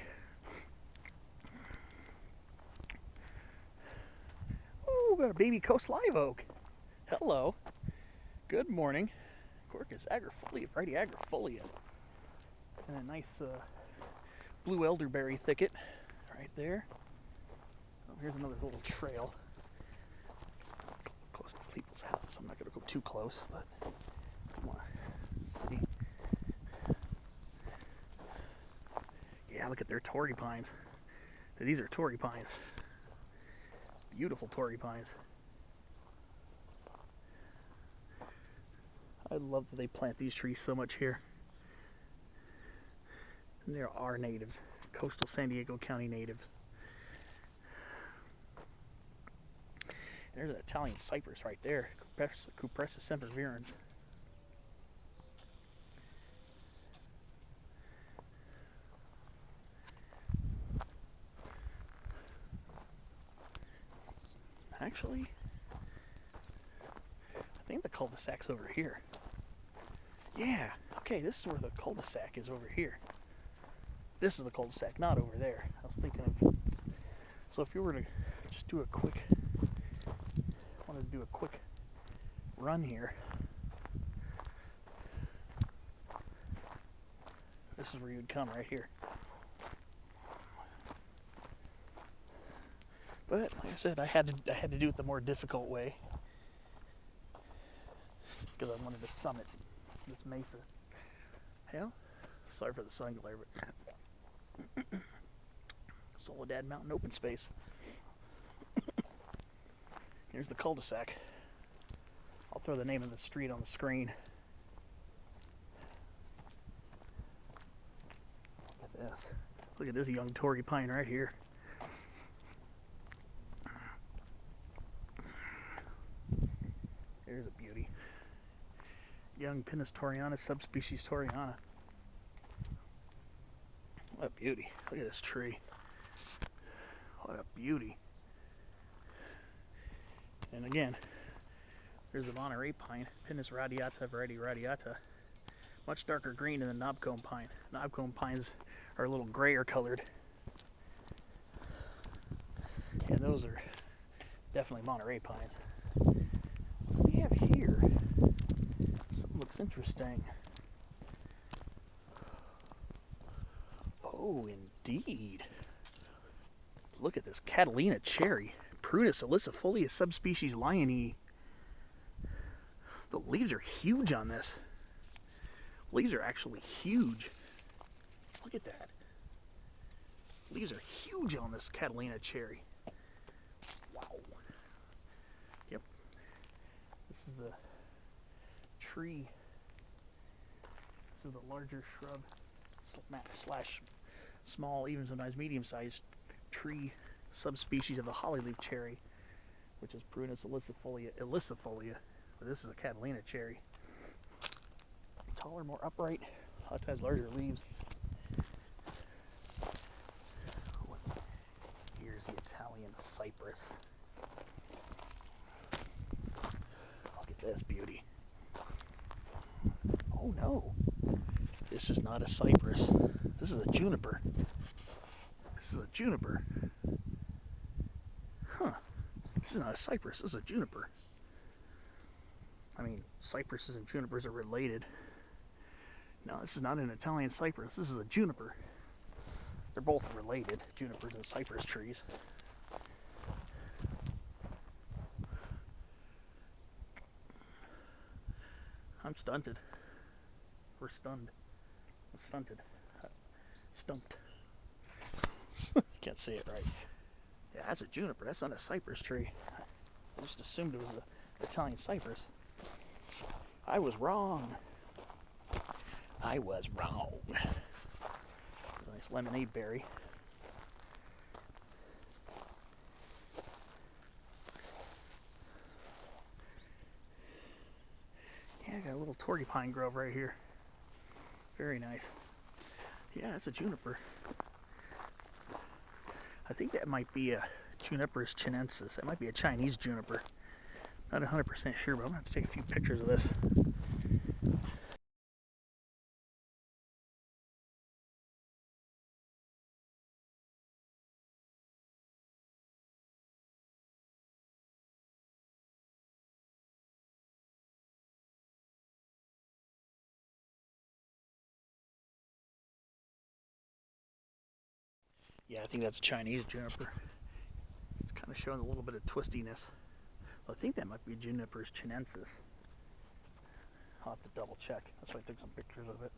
Oh, got a baby coast live oak. Hello. Good morning. Quercus agrifolia, variety agrifolia. And a nice blue elderberry thicket right there. Oh, here's another little trail. It's close to people's houses, so I'm not going to go too close, but come on. Let's Yeah, look at their Torrey pines. These are Torrey pines. Beautiful Torrey pines. I love that they plant these trees so much here. And they are native, coastal San Diego County native. There's an Italian cypress right there, Cupressa sempervirens. Actually, I think the cul-de-sac's over here. Yeah, okay, this is where the cul-de-sac is, over here. This is the cul-de-sac, not over there. I was thinking of, so if you were to just do a quick, wanted to do a quick run here, this is where you would come, right here. But like I said, I had to do it the more difficult way because I wanted to summit this mesa. Hell, sorry for the sun glare, but Soledad Mountain Open Space. Here's the cul-de-sac. I'll throw the name of the street on the screen. Look at this. Look at this young Torrey pine right here. There's a beauty. Young Pinus torreana, subspecies torreana. What a beauty. Look at this tree. What a beauty. And again, there's the Monterey pine, Pinus radiata, variety radiata. Much darker green than the knobcomb pine. Knobcomb pines are a little grayer colored. And those are definitely Monterey pines. What we have here, something looks interesting. Oh, indeed. Look at this Catalina cherry, Prunus ilicifolia subspecies lyonii. The leaves are huge on this. Leaves are actually huge. Look at that. Leaves are huge on this Catalina cherry. Wow. Yep. This is the tree. This is the larger shrub slash small, even sometimes medium-sized tree subspecies of the hollyleaf cherry, which is Prunus ilicifolia. But this is a Catalina cherry. Taller, more upright, a lot of times larger leaves. Here's the Italian cypress. Look at this beauty. Oh no, this is not a cypress. This is a juniper. This is a juniper. Huh. This is not a cypress, this is a juniper. I mean, cypresses and junipers are related. No, this is not an Italian cypress. This is a juniper. They're both related, junipers and cypress trees. I'm stunted. We're stunned. I'm stunted. Stumped. Can't say it right. Yeah, that's a juniper. That's not a cypress tree. I just assumed it was an Italian cypress. I was wrong. I was wrong. Nice lemonade berry. Yeah, I got a little Torrey pine grove right here. Very nice. Yeah, that's a juniper. I think that might be a Juniperus chinensis. That might be a Chinese juniper. Not 100% sure, but I'm going to have to take a few pictures of this. Yeah, I think that's Chinese juniper. It's kind of showing a little bit of twistiness. I think that might be Juniperus chinensis. I'll have to double check. That's why I took some pictures of it.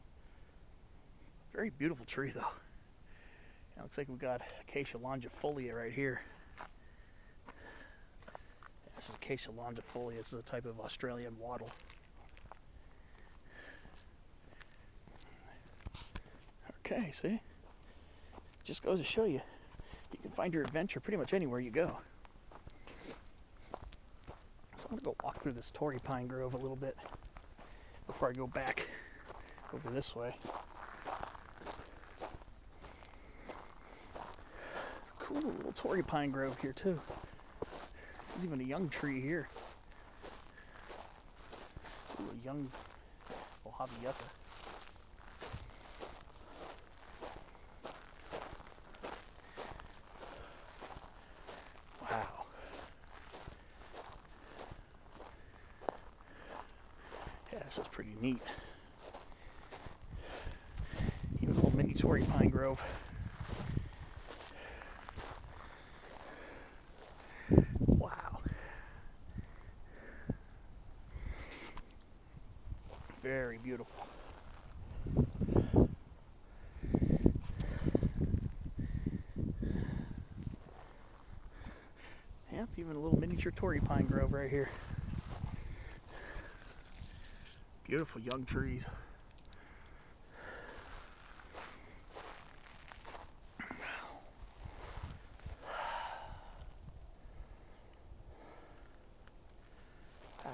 Very beautiful tree though. Looks like we've got Acacia longifolia right here. This is Acacia longifolia. This is a type of Australian wattle. Okay, see? Just goes to show you, you can find your adventure pretty much anywhere you go. So I'm going to go walk through this Torrey pine grove a little bit before I go back over this way. Cool little Torrey pine grove here too. There's even a young tree here. Ooh, a young Mojave yucca. Wow. Yeah, this is pretty neat. Even a little mini Torrey pine grove. Wow. Very beautiful. Yep, even a little miniature Torrey pine grove right here. Beautiful young trees.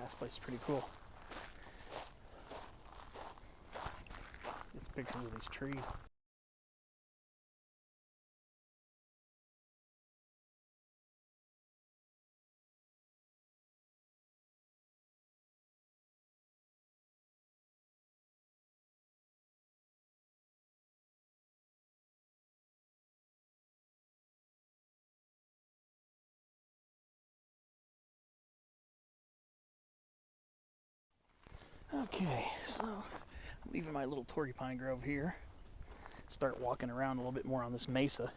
This place is pretty cool. These pictures of these trees. Okay, so I'm leaving my little Torrey pine grove here. Start walking around a little bit more on this mesa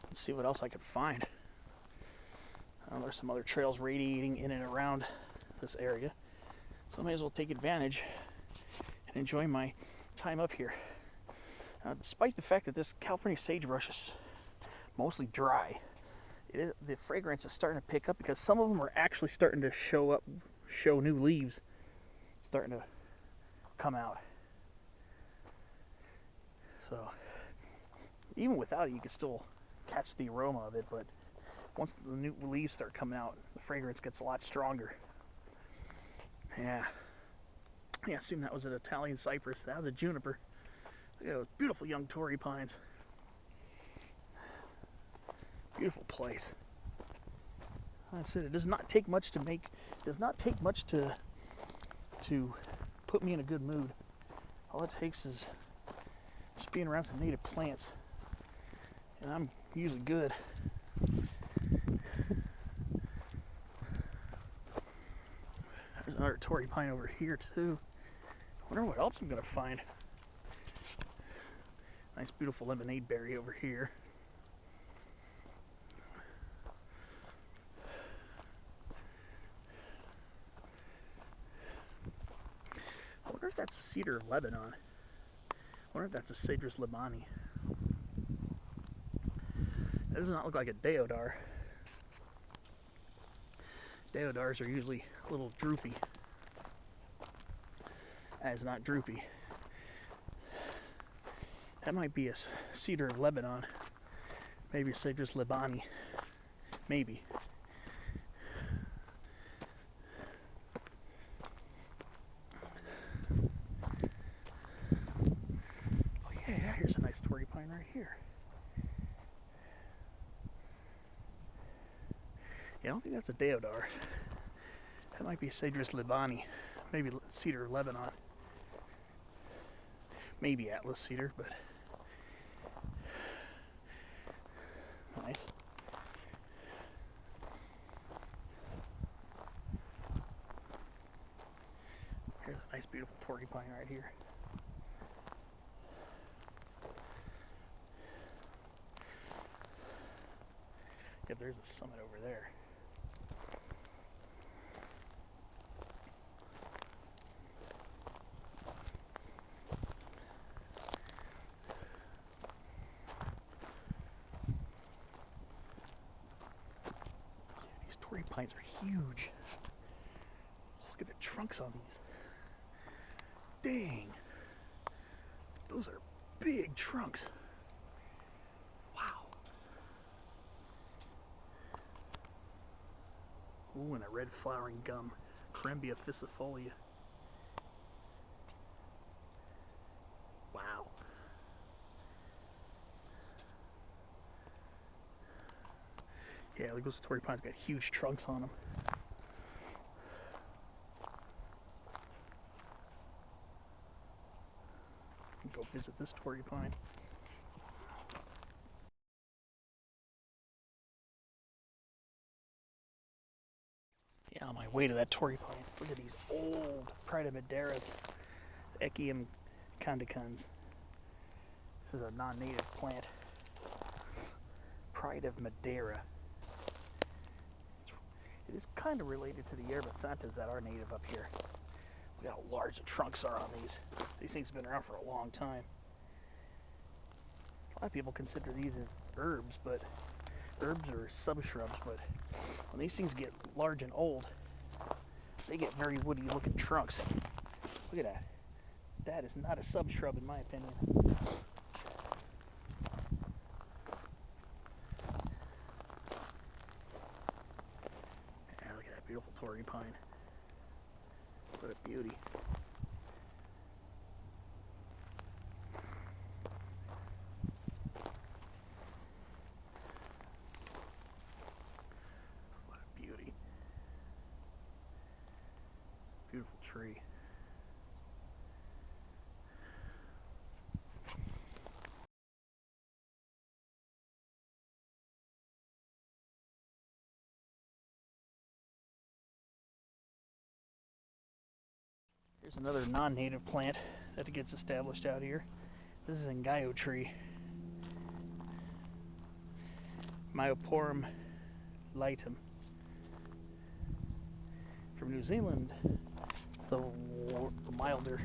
and see what else I could find. There's some other trails radiating in and around this area, so I may as well take advantage and enjoy my time up here. Despite the fact that this California sagebrush is mostly dry, the fragrance is starting to pick up because some of them are actually starting to show new leaves starting to come out. So even without it, you can still catch the aroma of it, but once the new leaves start coming out, the fragrance gets a lot stronger. Yeah, I assume that was an Italian cypress. That was a juniper. Look at those beautiful young Torrey pines. Beautiful place. Like I said, it does not take much to make. It does not take much to put me in a good mood. All it takes is just being around some native plants, and I'm usually good. There's another Torrey pine over here too. I wonder what else I'm gonna find. Nice beautiful lemonade berry over here. I wonder if that's a cedar of Lebanon. I wonder if that's a Cedrus libani. That does not look like a deodar. Deodars are usually a little droopy. That is not droopy. That might be a cedar of Lebanon. Maybe a Cedrus libani. Maybe. Oh yeah, here's a nice Torrey pine right here. Yeah, I don't think that's a deodar. That might be Cedrus libani. Maybe cedar of Lebanon. Maybe Atlas cedar, but nice. Here's a nice beautiful Torrey pine right here. Yep, there's the summit over there. pines are huge. Look at the trunks on these. Dang. Those are big trunks. Wow. Ooh, and a red flowering gum. Crembia ficifolia. Wow. Yeah, look, those Torrey pines got huge trunks on them. Go visit this Torrey pine. Yeah, on my way to that Torrey pine, look at these old Pride of Madeiras, Echium condicans. This is a non-native plant. Pride of Madeira. It is kind of related to the yerba santas that are native up here. Look how large the trunks are on these. These things have been around for a long time. A lot of people consider these as herbs, but herbs or subshrubs, but when these things get large and old, they get very woody looking trunks. Look at that. That is not a subshrub in my opinion. Yeah, look at that beautiful Torrey pine. What a beauty. What a beauty. Beautiful tree. Here's another non-native plant that gets established out here. This is an Ngaio tree. Myoporum lightum. From New Zealand, the milder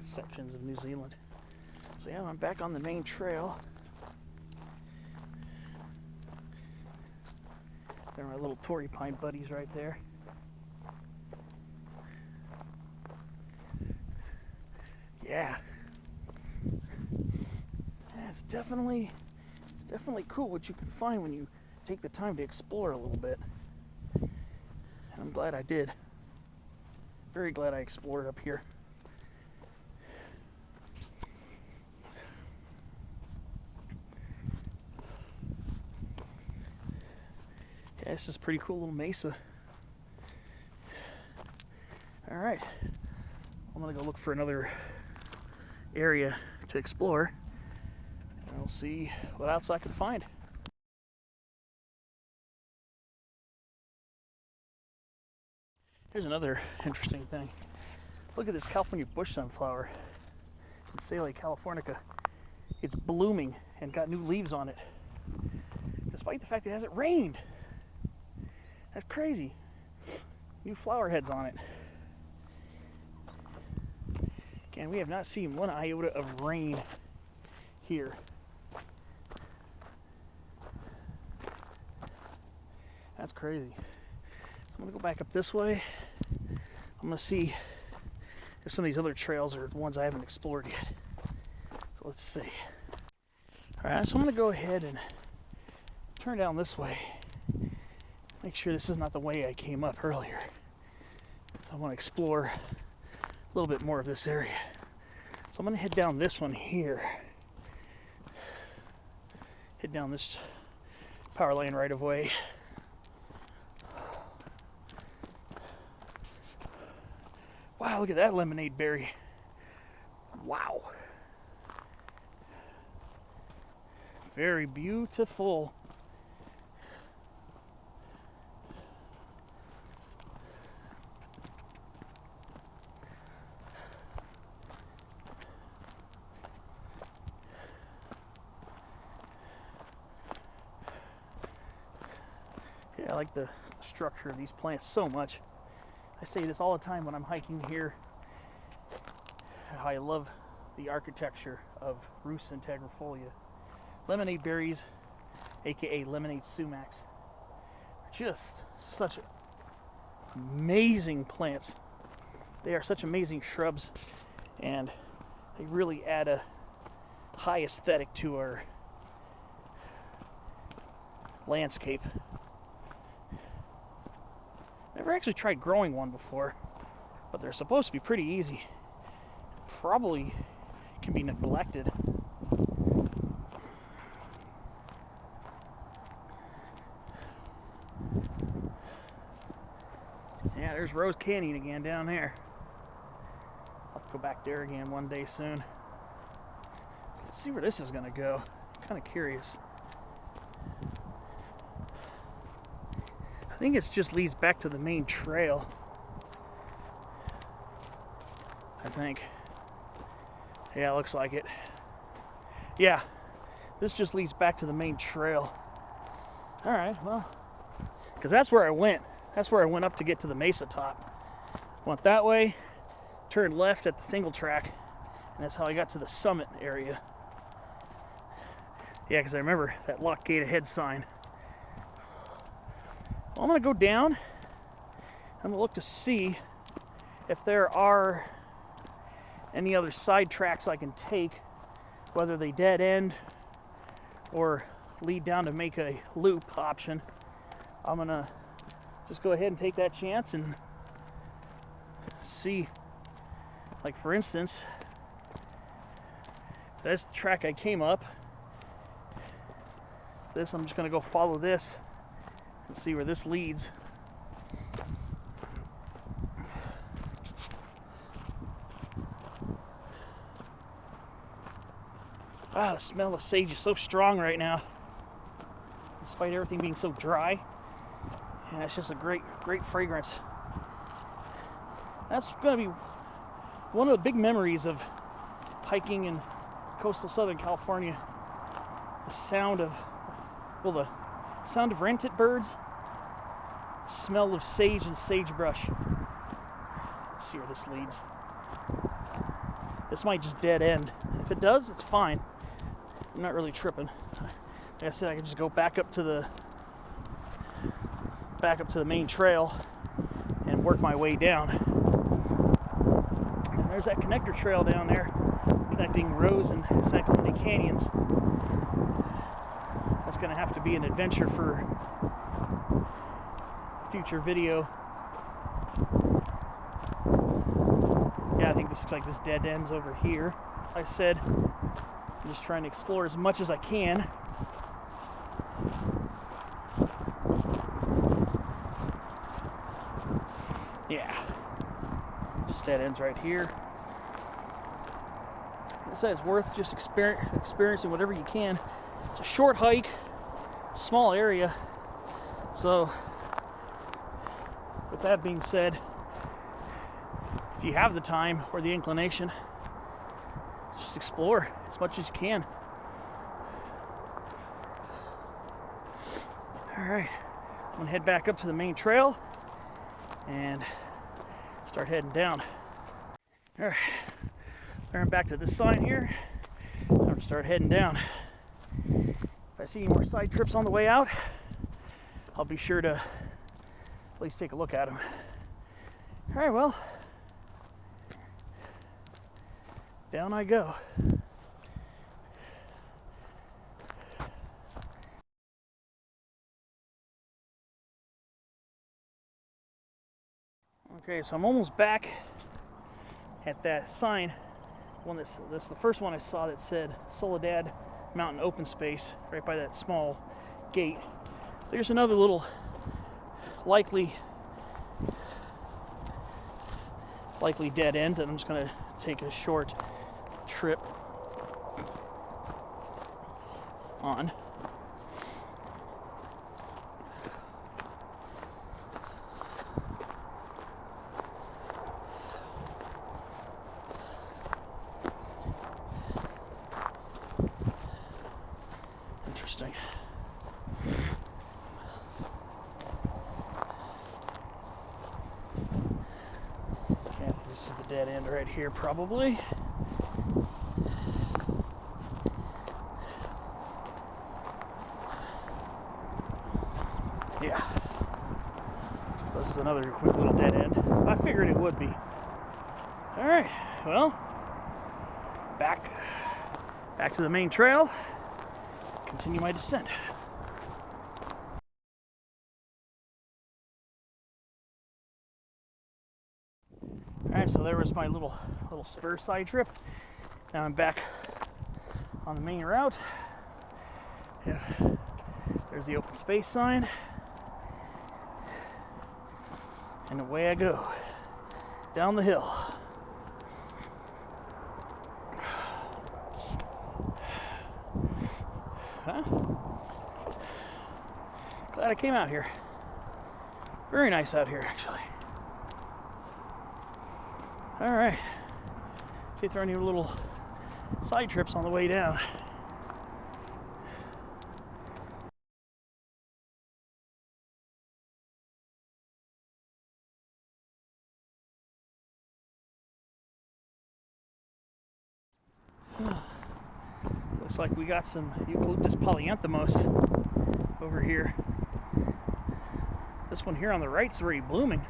sections of New Zealand. So yeah, I'm back on the main trail. There are my little Torrey pine buddies right there. Yeah. It's definitely cool what you can find when you take the time to explore a little bit. And I'm glad I did. Very glad I explored up here. Yeah, this is a pretty cool little mesa. Alright. I'm gonna go look for another area to explore, and we'll see what else I can find. Here's another interesting thing. Look at this California bush sunflower in Salix californica. It's blooming and got new leaves on it, despite the fact it hasn't rained. That's crazy. New flower heads on it. And we have not seen one iota of rain here. That's crazy. So I'm gonna go back up this way. I'm gonna see if some of these other trails are the ones I haven't explored yet. So let's see. All right, so I'm gonna go ahead and turn down this way. Make sure this is not the way I came up earlier. So I want to explore a little bit more of this area. So I'm going to head down this one here. Head down this power line right of way. Wow, look at that lemonade berry. Wow. Very beautiful. Yeah, I like the structure of these plants so much. I say this all the time when I'm hiking here. How I love the architecture of Rhus integrifolia. Lemonade berries, aka lemonade sumacs. just such amazing plants. They are such amazing shrubs, and they really add a high aesthetic to our landscape. Never actually tried growing one before, but they're supposed to be pretty easy. Probably can be neglected. Yeah, there's Rose Canyon again down there. I'll have to go back there again one day soon. Let's see where this is gonna go. I'm kind of curious. I think it just leads back to the main trail. I think. Yeah, it looks like it. Yeah, this just leads back to the main trail. All right, well, because that's where I went. That's where I went up to get to the mesa top. Went that way, turned left at the single track, and that's how I got to the summit area. Yeah, because I remember that lock gate ahead sign. Well, I'm going to go down. I'm going to look to see if there are any other side tracks I can take, whether they dead end or lead down to make a loop option. I'm going to just go ahead and take that chance and see. Like, for instance, that's the track I came up. This, I'm just going to go follow this and see where this leads. Ah, the smell of sage is so strong right now, despite everything being so dry. And it's just a great fragrance. That's going to be one of the big memories of hiking in coastal Southern California. The sound of, well, the sound of rented birds, smell of sage and sagebrush. Let's see where this leads. This might just dead end. If it does, it's fine. I'm not really tripping. Like I said, I can just go back up to the main trail and work my way down. And there's that connector trail down there connecting Rose and San Clemente Canyons. That's going to have to be an adventure for future video. Yeah, I think this looks like this dead ends over here. Like I said, I'm just trying to explore as much as I can. Yeah, just dead ends right here. Like I said, it's worth just experiencing whatever you can. It's a short hike, small area. So, with that being said, if you have the time or the inclination, just explore as much as you can. All right, I'm gonna head back up to the main trail and start heading down. All right, turn back to this sign here. I'm gonna start heading down. If I see any more side trips on the way out, I'll be sure to at least take a look at them. All right, well, down I go. Okay, so I'm almost back at that sign. That's the first one I saw that said Soledad Mountain Open Space, right by that small gate. There's another little likely dead end that I'm just going to take a short trip on. Interesting. Okay, this is the dead end right here, probably. Yeah. another quick little dead end. I figured it would be. All right, well, back to the main trail. Continue my descent. All right, so there was my little spur side trip. Now I'm back on the main route. Yeah, there's the open space sign. And away I go, down the hill. Huh? Glad I came out here. Very nice out here, actually. All right. See if there are any little side trips on the way down. Looks like we got some Eucalyptus polyanthemos over here. This one here on the right's already blooming.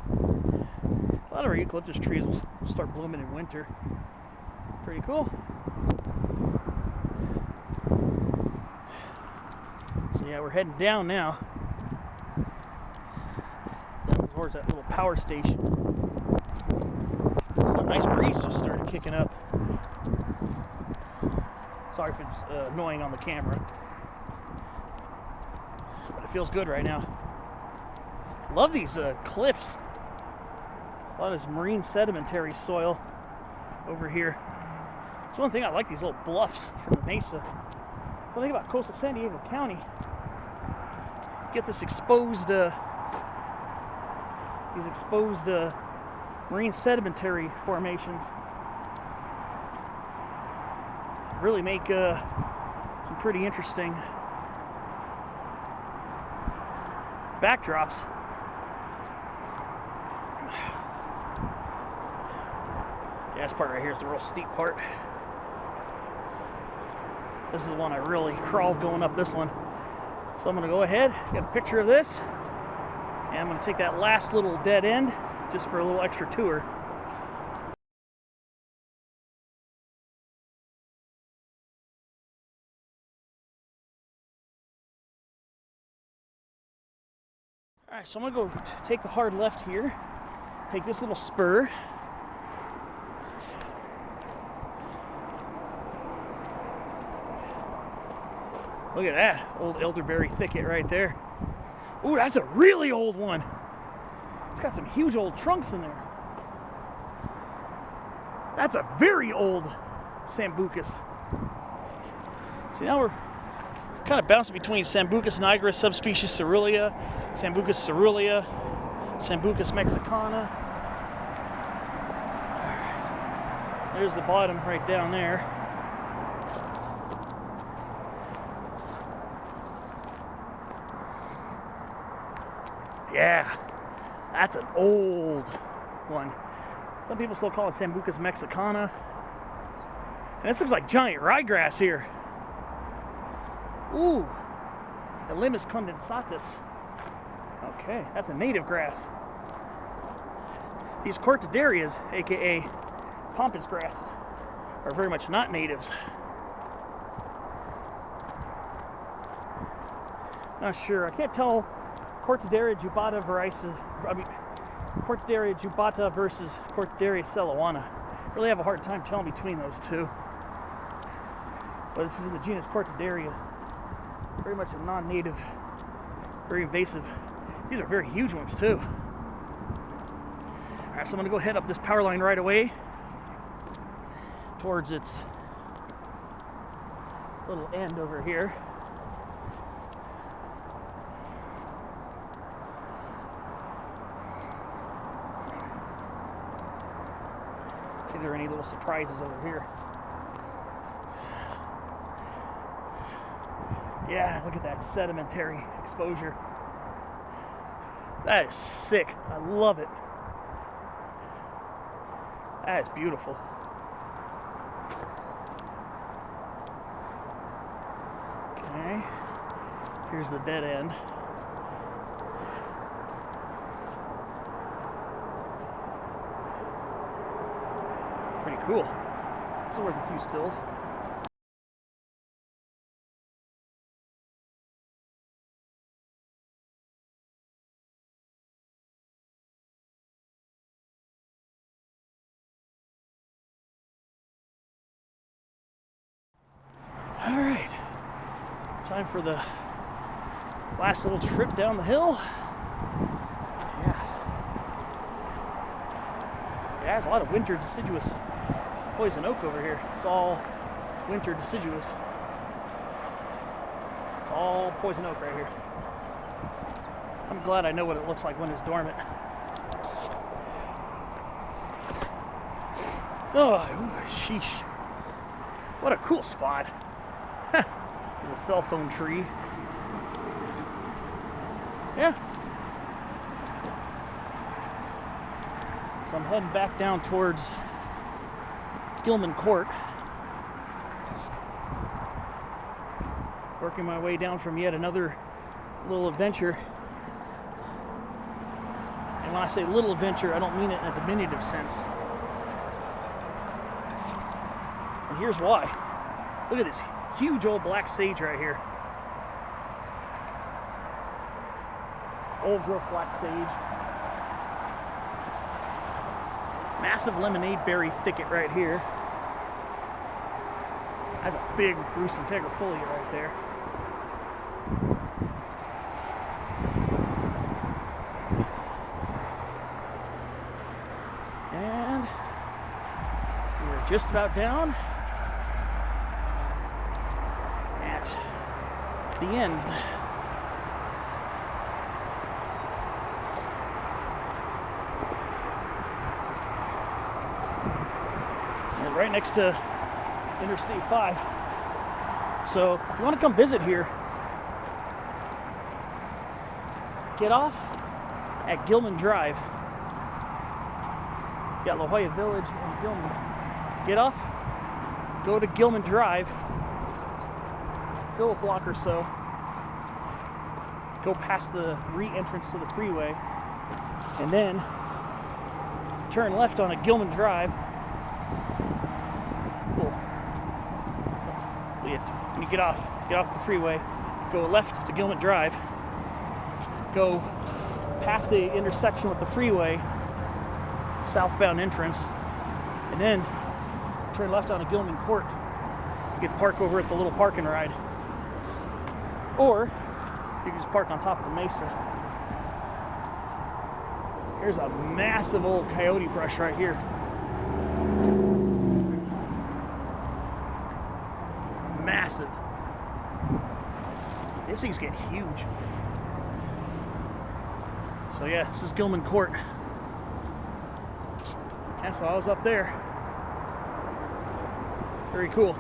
A lot of our eucalyptus trees will start blooming in winter. Pretty cool. So yeah, we're heading down now. Down towards that little power station. A nice breeze just started kicking up. Sorry if it's annoying on the camera. But it feels good right now. I love these cliffs. A lot of this marine sedimentary soil over here. It's one thing I like, these little bluffs from the mesa. One thing about coastal San Diego County, get this exposed, marine sedimentary formations. Really make some pretty interesting backdrops. Yeah, this part right here is the real steep part. This is the one I really crawled going up this one. So I'm going to go ahead, get a picture of this, and I'm going to take that last little dead end just for a little extra tour. All right, so I'm going to go take the hard left here, take this little spur. Look at that old elderberry thicket right there. Ooh, that's a really old one. It's got some huge old trunks in there. That's a very old Sambucus. See, now we're kind of bouncing between Sambucus nigra subspecies Cerulea, Sambucus cerulea, Sambucus mexicana. All right. There's the bottom right down there. Yeah, that's an old one. Some people still call it Sambucus mexicana. And this looks like giant ryegrass here. Ooh, Elymus condensatus. Okay, that's a native grass. These cortadarias, aka pampas grasses, are very much not natives. Not sure, I can't tell Cortaderia jubata Cortaderia jubata versus Cortaderia celoana. Really have a hard time telling between those two. But this is in the genus Cortaderia. Very much a non-native, very invasive. These are very huge ones too. All right, so I'm gonna go head up this power line right away towards its little end over here. See if there are any little surprises over here. Yeah, look at that sedimentary exposure. That is sick. I love it. That is beautiful. Okay, here's the dead end. Pretty cool. This is worth a few stills. All right, time for the last little trip down the hill. Yeah, there's a lot of winter deciduous poison oak over here. It's all winter deciduous. It's all poison oak right here. I'm glad I know what it looks like when it's dormant. Oh, sheesh. What a cool spot. There's a cell phone tree. Yeah. So I'm heading back down towards Gilman Court. Working my way down from yet another little adventure. And when I say little adventure, I don't mean it in a diminutive sense. And here's why. Look at this huge old black sage right here. Old growth black sage. Massive lemonade berry thicket right here. That's a big Bruce integrifolia right there. And we're just about down at the end. And right next to Interstate 5. So if you want to come visit here, get off at Gilman Drive. You got La Jolla Village and Gilman. Get off, go to Gilman Drive, go a block or so, go past the re-entrance to the freeway, and then turn left on a Gilman Drive. When you get off the freeway, go left to Gilman Drive, go past the intersection with the freeway, southbound entrance, and then turn left on a Gilman Court. You can park over at the little park and ride. Or you can just park on top of the mesa. Here's a massive old coyote brush right here. Massive. These things get huge. So yeah, this is Gilman Court. Yeah, so I was up there. Very cool.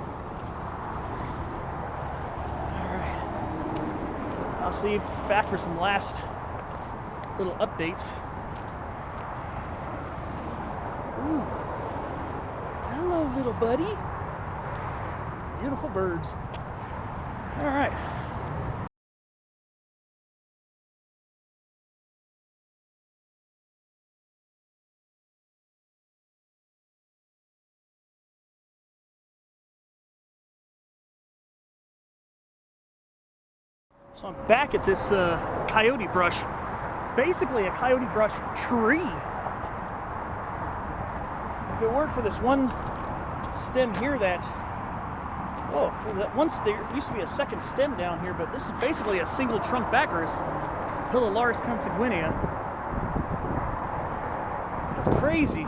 Alright. I'll see you back for some last little updates. Ooh. Hello, little buddy. Beautiful birds. All right. So I'm back at this coyote brush. Basically a coyote brush tree. If it weren't for this one stem here that that once there used to be a second stem down here, but this is basically a single trunk Baccharis, Pilularis consanguinea. That's crazy.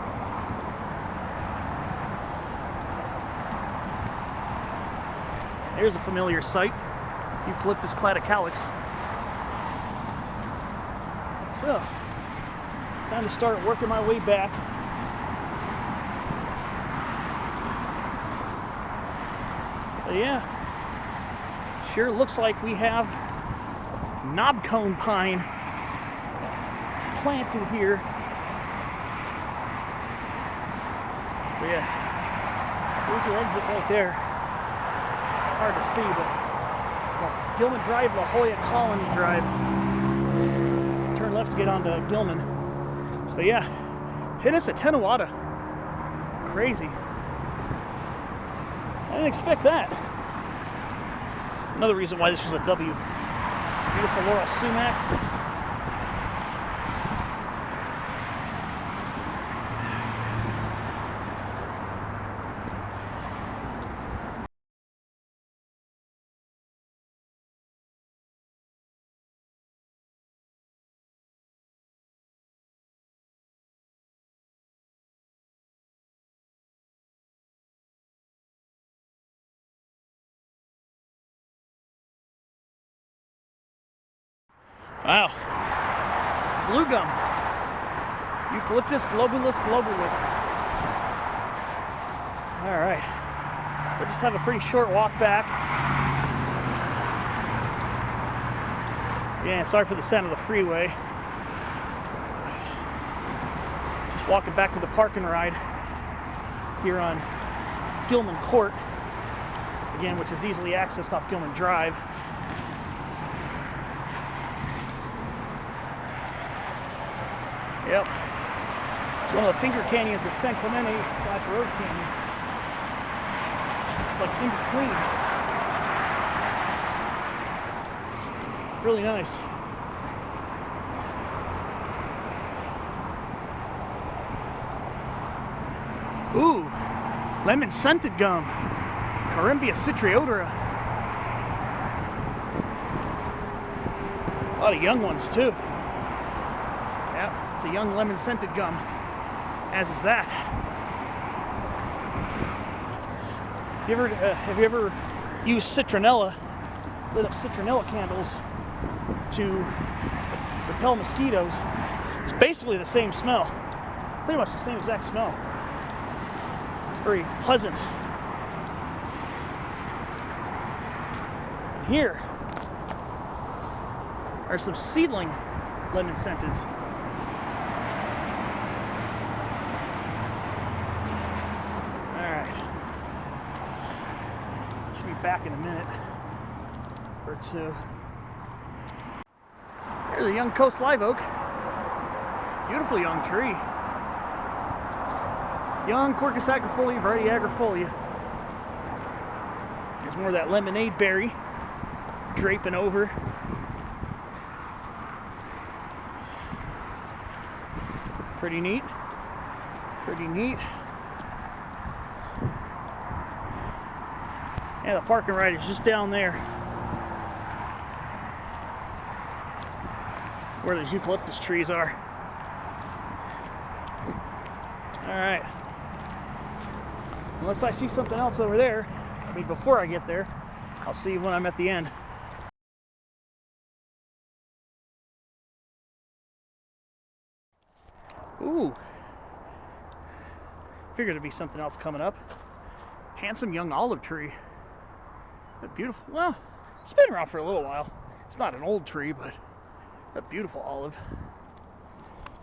There's a familiar sight, Eucalyptus cladicalix. So, time to start working my way back. But yeah, sure looks like we have knobcone pine planted here. So yeah, there's the exit right there. Hard to see, but Gilman Drive, La Jolla Colony Drive. Turn left to get onto Gilman. But yeah, hit us at Tenawata. crazy. I didn't expect that. Another reason why this was a W. Beautiful laurel sumac. Wow. Blue gum. Eucalyptus globulus globulus. All right. We'll just have a pretty short walk back. Yeah, sorry for the sound of the freeway. Just walking back to the park and ride here on Gilman Court. Again, which is easily accessed off Gilman Drive. Yep. It's one of the finger canyons of San Clemente / Road Canyon. It's like in between. Really nice. Ooh, lemon scented gum. Corymbia citriodora. A lot of young ones too. Yep. It's a young lemon scented gum, as is that. Have you ever used citronella, lit up citronella candles to repel mosquitoes? It's basically the same smell, pretty much the same exact smell. It's very pleasant. And here are some seedling lemon scenteds. Back in a minute or two. There's a young coast live oak. Beautiful young tree. Young Quercus agrifolia, variety agrifolia. There's more of that lemonade berry draping over. Pretty neat. Pretty neat. Yeah, the park and ride is just down there where those eucalyptus trees are. Alright. Unless I see something else over there, I mean before I get there, I'll see you when I'm at the end. Ooh. Figured there'd be something else coming up. Handsome young olive tree. Beautiful. Well, it's been around for a little while. It's not an old tree, but a beautiful olive.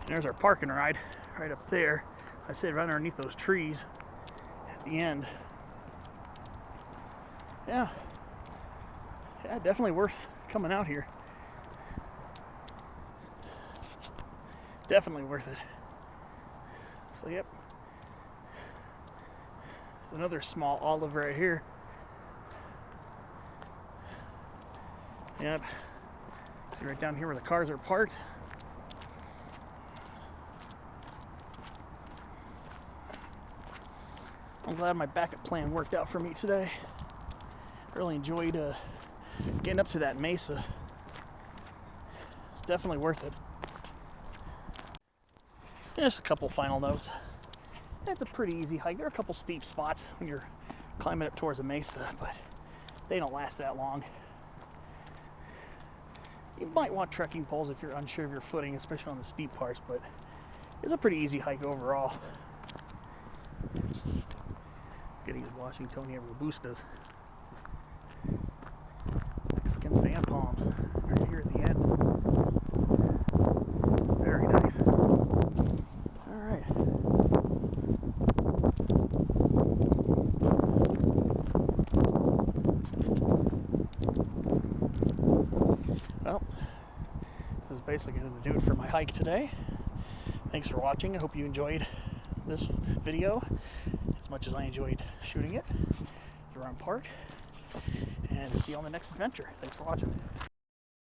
And there's our parking ride right up there. I said right underneath those trees at the end. Yeah, definitely worth coming out here. Definitely worth it. So yep, there's another small olive right here. Yep. See right down here where the cars are parked. I'm glad my backup plan worked out for me today. Really enjoyed getting up to that mesa. It's definitely worth it. Just a couple final notes. It's a pretty easy hike. There are a couple steep spots when you're climbing up towards a mesa, but they don't last that long. You might want trekking poles if you're unsure of your footing, especially on the steep parts, but it's a pretty easy hike overall. Getting his Washingtonia robustas. Mexican fan palms right here at the end. Very nice. Alright. Well, this is basically going to do it for my hike today. Thanks for watching. I hope you enjoyed this video. much as I enjoyed shooting it. Around park, and see you on the next adventure. Thanks for watching.